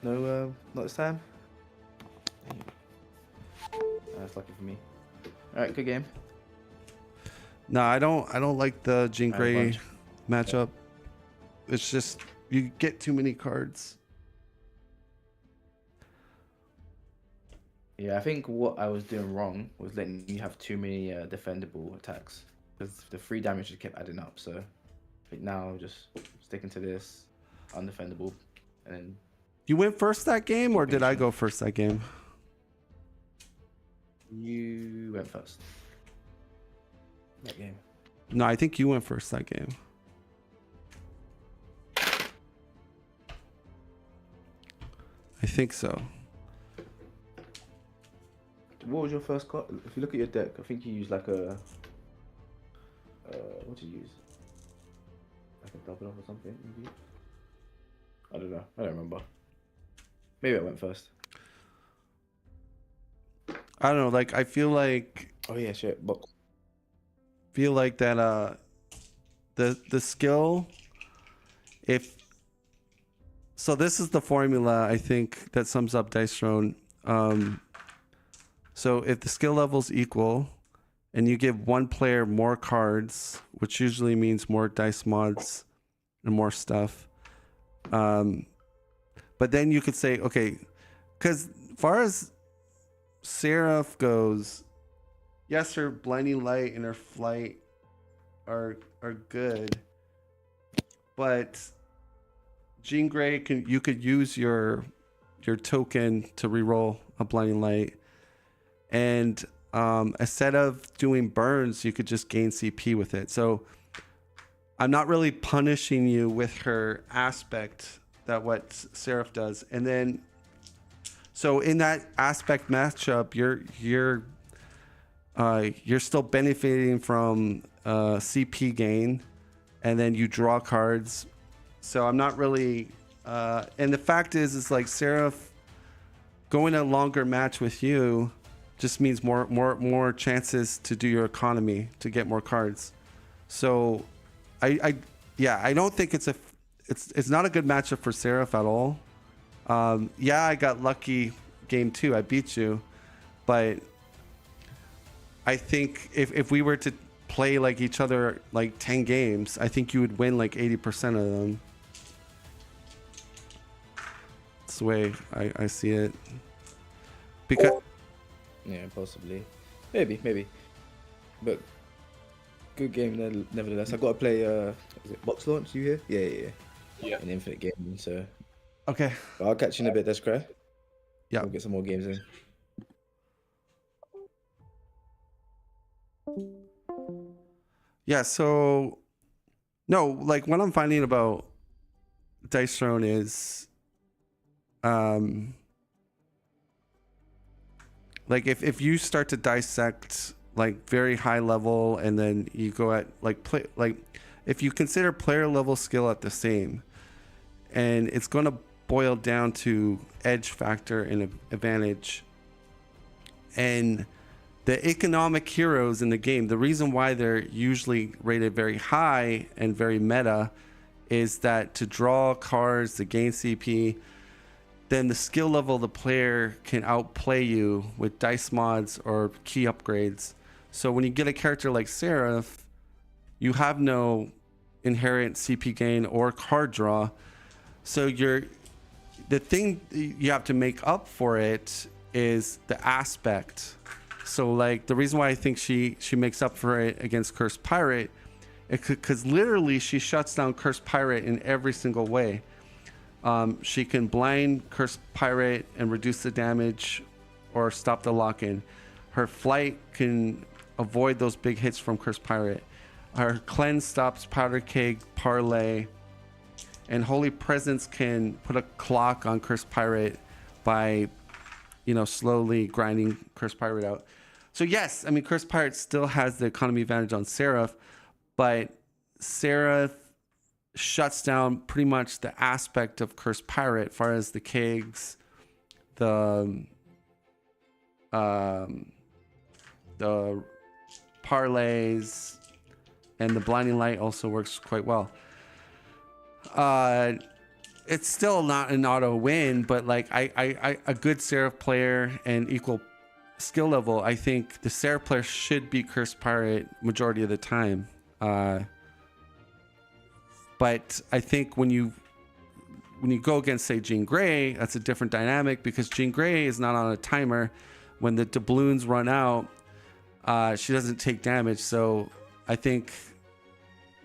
No, not this time. That's lucky for me. All right, good game. No, I don't like the Jean Grey bunch. matchup. It's just you get too many cards. Yeah, I think what I was doing wrong was letting you have too many defendable attacks because the 3 damage just kept adding up. So I think now just sticking to this undefendable, and then You went first that game, or did I go first that game? you went first. That game. No, I think you went first that game. I think so. What was your first card? If you look at your deck, I think you used like a. What did you use? Like a double up or something, maybe? I don't know. I don't remember. Maybe I went first. I don't know. Like I feel like Oh yeah, shit. Box. that the skill, if so, this is the formula I think that sums up Dice Throne. So if the skill level's equal, and you give one player more cards, which usually means more dice mods and more stuff. But then you could say, okay, because far as Seraph goes, yes, her blinding light and her flight are good, but Jean Grey you could use your token to reroll a blinding light, and instead of doing burns, you could just gain CP with it. So I'm not really punishing you with her aspect that what Seraph does. And then, so in that aspect matchup, you're still benefiting from CP gain, and then you draw cards. So I'm not really, and the fact is like Seraph going a longer match with you just means more chances to do your economy to get more cards. So I don't think it's not a good matchup for Seraph at all. Yeah, I got lucky game 2, I beat you, but I think if we were to play like each other like 10 games, I think you would win like 80% of them. That's the way I see it. Because Yeah, possibly. Maybe. But good game nevertheless. I got to play, is it Box Launch, you here? Yeah. An Infinite Gaming, so. okay. But I'll catch you in a bit, that's correct. Yeah. We'll get some more games in. Yeah, so no, like what I'm finding about Dice Throne is like if you start to dissect like very high level, and then you go at like if you consider player level skill at the same, and it's going to boil down to edge factor and advantage, and the economic heroes in the game, the reason why they're usually rated very high and very meta is that to draw cards, to gain CP, then the skill level of the player can outplay you with dice mods or key upgrades. So when you get a character like Seraph, you have no inherent CP gain or card draw. So the thing you have to make up for it is the aspect. So like the reason why I think she makes up for it against Cursed Pirate, because literally she shuts down Cursed Pirate in every single way. She can blind Cursed Pirate and reduce the damage or stop the lock-in. Her flight can avoid those big hits from Cursed Pirate. Her cleanse stops Powder Keg, Parlay, and Holy Presence can put a clock on Cursed Pirate by, slowly grinding Cursed Pirate out. So yes, I mean, Cursed Pirate still has the economy advantage on Seraph, but Seraph shuts down pretty much the aspect of Cursed Pirate as far as the kegs, the parlays, and the blinding light also works quite well. It's still not an auto win, but like I a good Seraph player and equal skill level, I think the Seraph player should be Cursed Pirate majority of the time. But I think when you go against, say, Jean Grey, that's a different dynamic because Jean Grey is not on a timer. When the doubloons run out, she doesn't take damage. So I think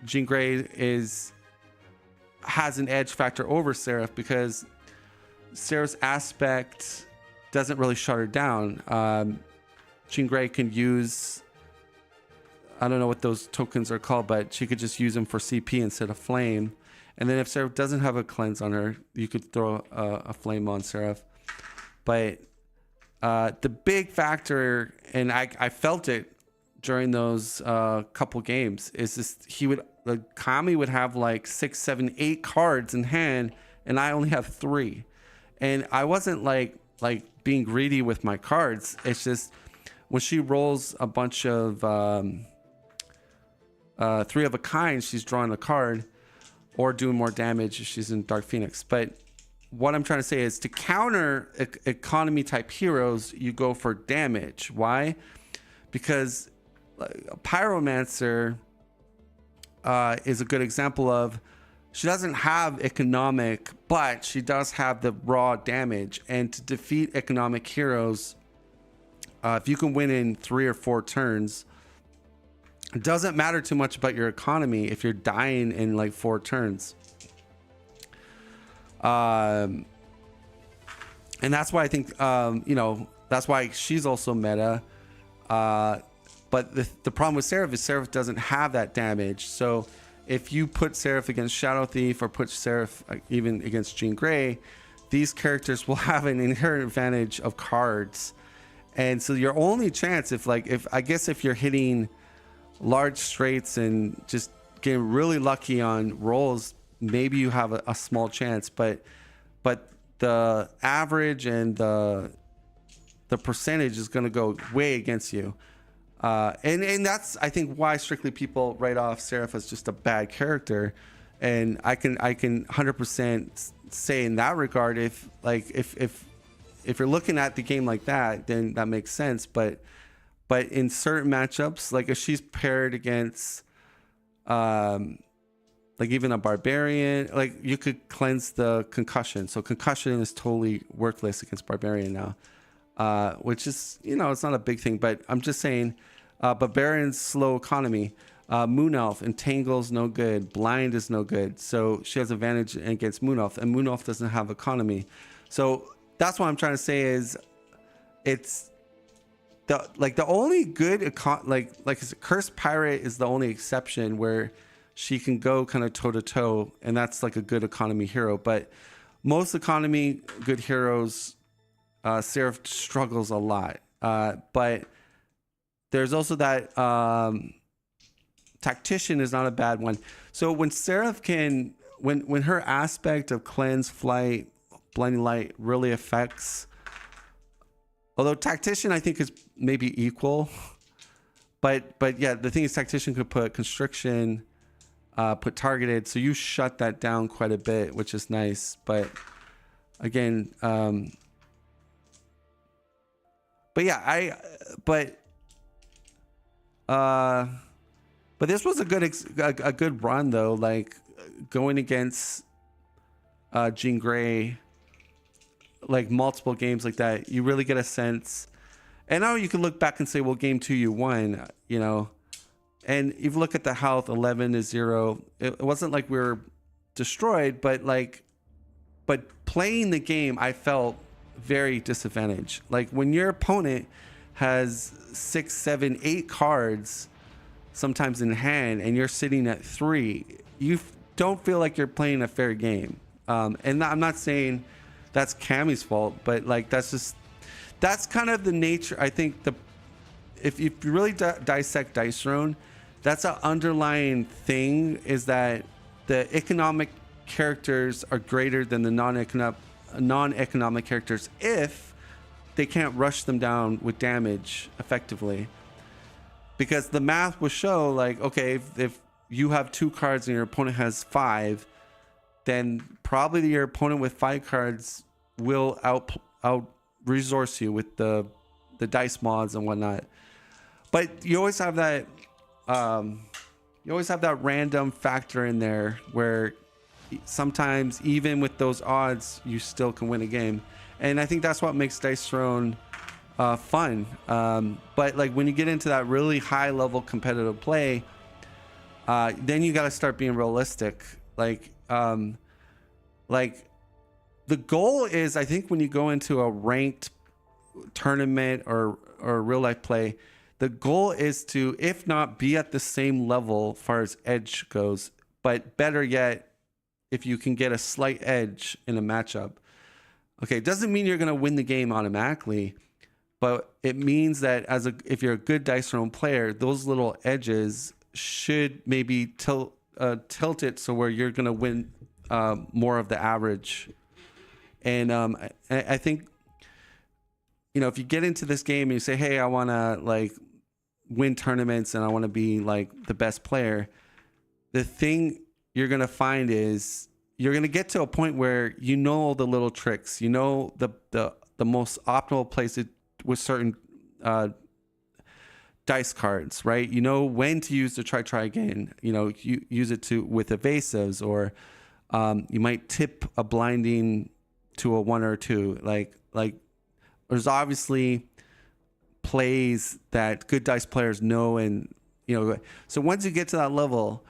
Jean Grey has an edge factor over Seraph because Seraph's aspect doesn't really shut her down. Jean Grey can use, I don't know what those tokens are called, but she could just use them for CP instead of flame. And then if Seraph doesn't have a cleanse on her, you could throw a flame on Seraph. But the big factor, and I felt it during those couple games, is this: Kami would have like 6, 7, 8 cards in hand, and I only have 3. And I wasn't like being greedy with my cards. It's just when she rolls a bunch of 3 of a kind, she's drawing a card or doing more damage if she's in Dark Phoenix. But what I'm trying to say is to counter economy type heroes, you go for damage. Why? Because Pyromancer is a good example of, she doesn't have economic, but she does have the raw damage. And to defeat economic heroes, if you can win in 3 or 4 turns, it doesn't matter too much about your economy if you're dying in like 4 turns. And that's why I think, that's why she's also meta. But the problem with Seraph is Seraph doesn't have that damage. So if you put Seraph against Shadow Thief or put Seraph even against Jean Grey, these characters will have an inherent advantage of cards. And so your only chance, if you're hitting large straights and just getting really lucky on rolls, maybe you have a small chance, but the average and the percentage is going to go way against you. And that's, I think, why strictly people write off Seraph as just a bad character. And I can 100% say in that regard, if you're looking at the game like that, then that makes sense. But in certain matchups, like if she's paired against like even a barbarian, like you could cleanse the concussion. So concussion is totally worthless against barbarian now, which is, it's not a big thing, but I'm just saying, barbarian's slow economy. Moon Elf, entangles no good, blind is no good. So she has advantage against Moon Elf, and Moon Elf doesn't have economy. So that's what I'm trying to say is, it's the only good Cursed Pirate is the only exception where she can go kind of toe to toe, and that's like a good economy hero. But most economy good heroes, Seraph struggles a lot. But there's also that Tactician is not a bad one. So when Seraph can, when her aspect of cleanse, flight, blinding light really affects, although Tactician I think is maybe equal, but yeah, the thing is Tactician could put constriction, put targeted, so you shut that down quite a bit, which is nice. But again, but yeah, but this was a good run though, like going against Jean Grey, like multiple games like that, you really get a sense. And now you can look back and say, well, game 2 you won, and if you look at the health, 11-0, it wasn't like we were destroyed, but playing the game, I felt very disadvantaged. Like when your opponent has 6, 7, 8 cards sometimes in hand and you're sitting at 3, you don't feel like you're playing a fair game. And I'm not saying that's Kami's fault, but like that's kind of the nature. I think if you really dissect Dice Throne, that's an underlying thing, is that the economic characters are greater than the non-economic characters if they can't rush them down with damage effectively. Because the math will show, like, okay, if you have 2 cards and your opponent has 5, then probably your opponent with 5 cards will out resource you with the dice mods and whatnot. But you always have that random factor in there where sometimes even with those odds you still can win a game. And I think that's what makes Dice Throne fun. But like when you get into that really high level competitive play, then you got to start being realistic. Like the goal is, I think when you go into a ranked tournament or real life play, the goal is to, if not be at the same level as far as edge goes, but better yet, if you can get a slight edge in a matchup. Okay, it doesn't mean you're going to win the game automatically, but it means that if you're a good Dice Throne player, those little edges should maybe tilt it so where you're going to win more of the average. And I think, you know, if you get into this game and you say, hey, I want to like win tournaments and I want to be like the best player, the thing you're going to find is you're going to get to a point where you know all the little tricks, you know, the most optimal place with certain dice cards, right? You know when to use the try again, you know, you use it with evasives, or you might tip a blinding to a 1 or 2. Like there's obviously plays that good dice players know, and you know, so once you get to that level,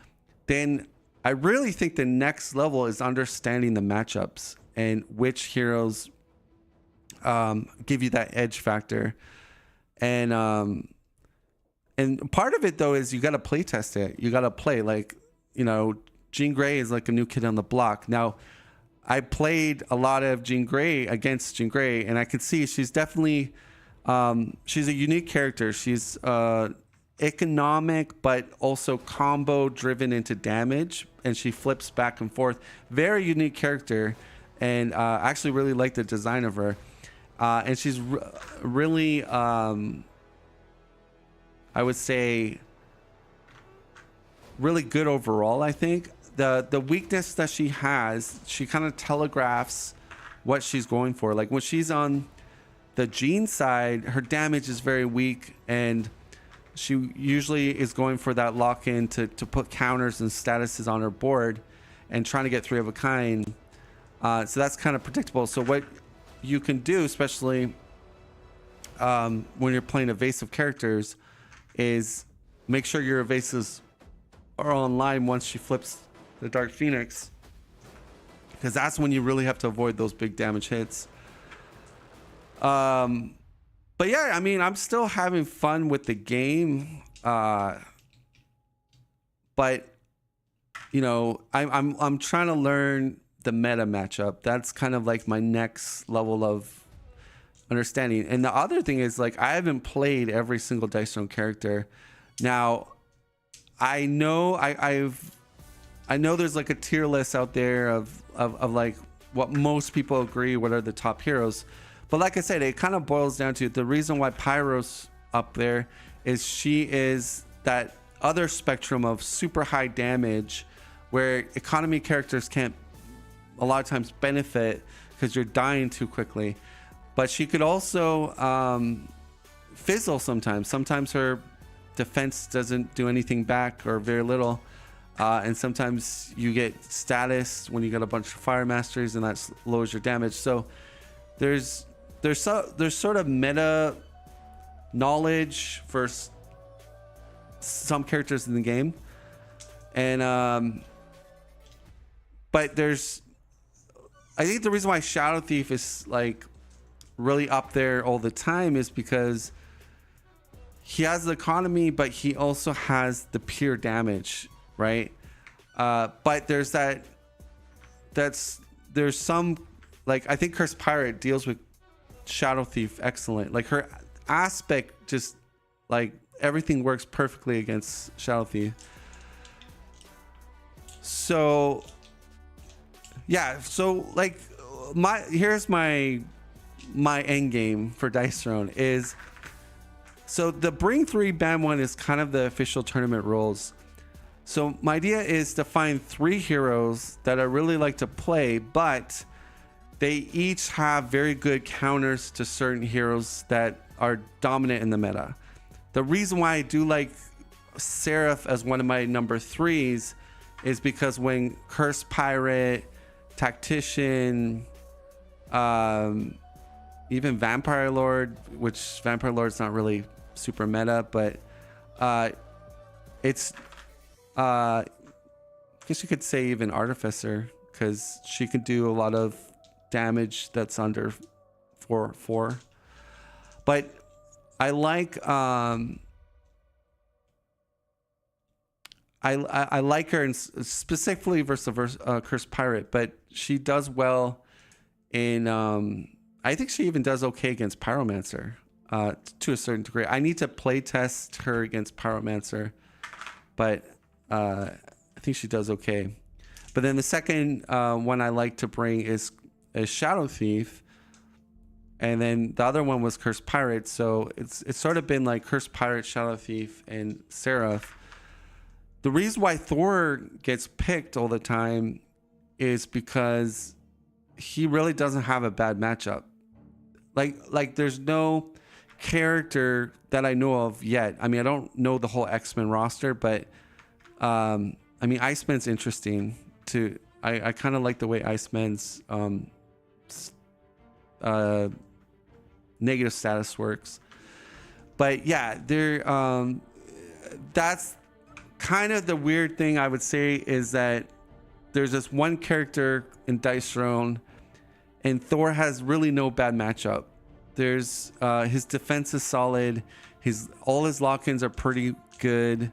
then I really think the next level is understanding the matchups and which heroes give you that edge factor. And part of it though is you got to play test it. You got to play, like, you know, Jean Grey is like a new kid on the block. Now, I played a lot of Jean Grey against Jean Grey, and I could see she's definitely she's a unique character. She's economic, but also combo driven into damage, and she flips back and forth. Very unique character, and I actually really like the design of her. And she's really, I would say, really good overall. I think the weakness that she has, she kind of telegraphs what she's going for. Like when she's on the Jean side, her damage is very weak, and she usually is going for that lock-in to put counters and statuses on her board and trying to get 3 of a kind. So that's kind of predictable. So what you can do, especially when you're playing evasive characters, is make sure your evasives are online once she flips the Dark Phoenix, because that's when you really have to avoid those big damage hits. But yeah, I mean, I'm still having fun with the game. But you know, I'm trying to learn the meta matchup. That's kind of like my next level of understanding. And the other thing is, like, I haven't played every single Dice Throne character. Now, I know I know there's like a tier list out there of like what most people agree what are the top heroes. But like I said, it kind of boils down to the reason why Pyro's up there is she is that other spectrum of super high damage where economy characters can't a lot of times benefit because you're dying too quickly. But she could also fizzle sometimes. Sometimes her defense doesn't do anything back or very little. And sometimes you get status when you get a bunch of Fire Masters, and that lowers your damage. So there's sort of meta knowledge for some characters in the game, and but I think the reason why Shadow Thief is like really up there all the time is because he has the economy, but he also has the pure damage, right? But there's some, like, I think Cursed Pirate deals with Shadow Thief excellent. Like her aspect, just like everything works perfectly against Shadow Thief. So yeah, so like here's my end game for Dice Throne is, so the Bring 3 Ban 1 is kind of the official tournament rules. So my idea is to find 3 heroes that I really like to play, but they each have very good counters to certain heroes that are dominant in the meta. The reason why I do like Seraph as one of my number 3s is because when Cursed Pirate, Tactician, even Vampire Lord, which Vampire Lord's not really super meta, but it's I guess you could say even Artificer, because she can do a lot of damage that's under 4/4. But I like I like her, specifically versus Cursed Pirate, but she does well in I think she even does okay against Pyromancer to a certain degree. I need to play test her against Pyromancer, but I think she does okay. But then the second one I like to bring is Shadow Thief. and then the other one was Cursed Pirate. So it's sort of been like Cursed Pirate, Shadow Thief, and Seraph. The reason why Thor gets picked all the time is because he really doesn't have a bad matchup. Like there's no character that I know of yet. I mean, I don't know the whole X-Men roster, but I mean, Iceman's interesting too. I kind of like the way Iceman's negative status works. But yeah, that's kind of the weird thing I would say, is that there's this one character in Dice Throne, and Thor has really no bad matchup. There's his defense is solid. All his lock-ins are pretty good.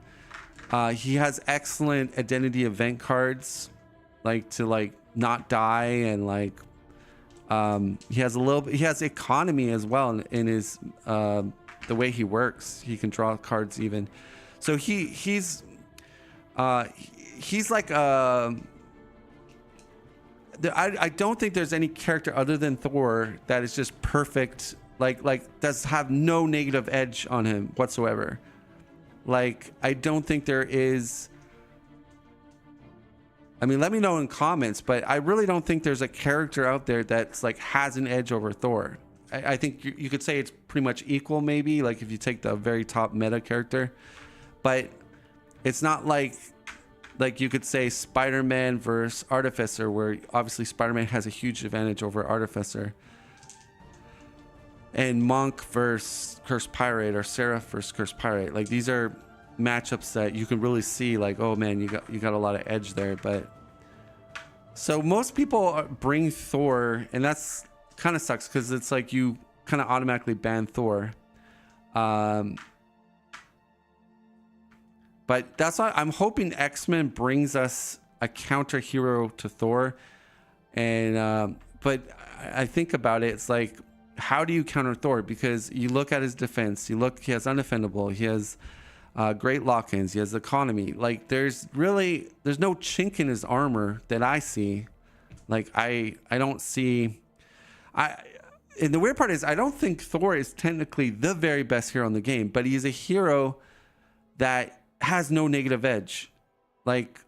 He has excellent identity event cards, like to not die, and he has economy as well in his the way he works. He can draw cards even. So he's like I don't think there's any character other than Thor that is just perfect, like does have no negative edge on him whatsoever. Like, I don't think there is. I mean, let me know in comments, but I really don't think there's a character out there that's like has an edge over Thor. I think you could say it's pretty much equal, maybe, like if you take the very top meta character, but it's not like you could say Spider-Man versus Artificer, where obviously Spider-Man has a huge advantage over Artificer, and Monk versus Cursed Pirate, or Seraph versus Cursed Pirate. Like, these are matchups that you can really see, like, oh man, you got a lot of edge there. But so most people bring Thor, and that's kind of sucks, because it's like you kind of automatically ban Thor. But that's why I'm hoping X-Men brings us a counter hero to Thor. And but I think about it, it's like, how do you counter Thor? Because you look at his defense, he has undefendable, he has great lock-ins, he has economy. Like, there's no chink in his armor that I see. Like, I don't see. And the weird part is, I don't think Thor is technically the very best hero in the game, but he's a hero that has no negative edge. Like,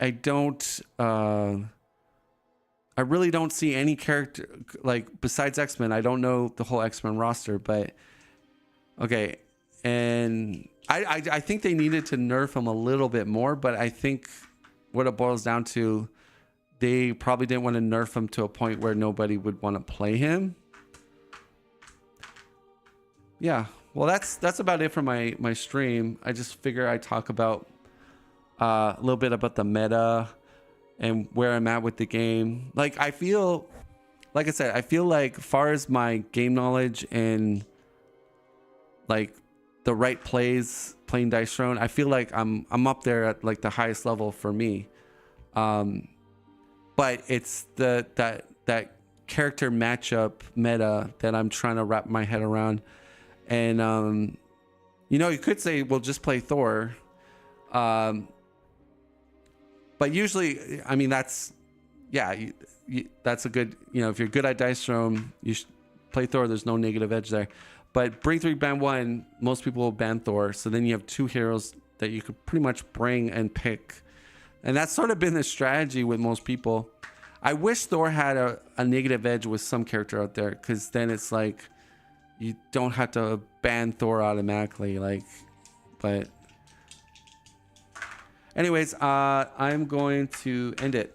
I really don't see any character, like, besides X-Men. I don't know the whole X-Men roster, but okay. And I think they needed to nerf him a little bit more, but I think what it boils down to, they probably didn't want to nerf him to a point where nobody would want to play him. Yeah, well, that's about it for my stream. I just figure I talk about a little bit about the meta and where I'm at with the game. Like, I feel like far as my game knowledge and like the right plays playing Dice Throne, I feel like I'm up there at like the highest level for me. But it's that character matchup meta that I'm trying to wrap my head around. And you could say, well, just play Thor. But usually, I mean, that's a good, if you're good at Dice Throne, you should play Thor. There's no negative edge there. But bring 3, ban 1, most people will ban Thor. So then you have 2 heroes that you could pretty much bring and pick. And that's sort of been the strategy with most people. I wish Thor had a negative edge with some character out there, because then it's like you don't have to ban Thor automatically. But anyways, I'm going to end it.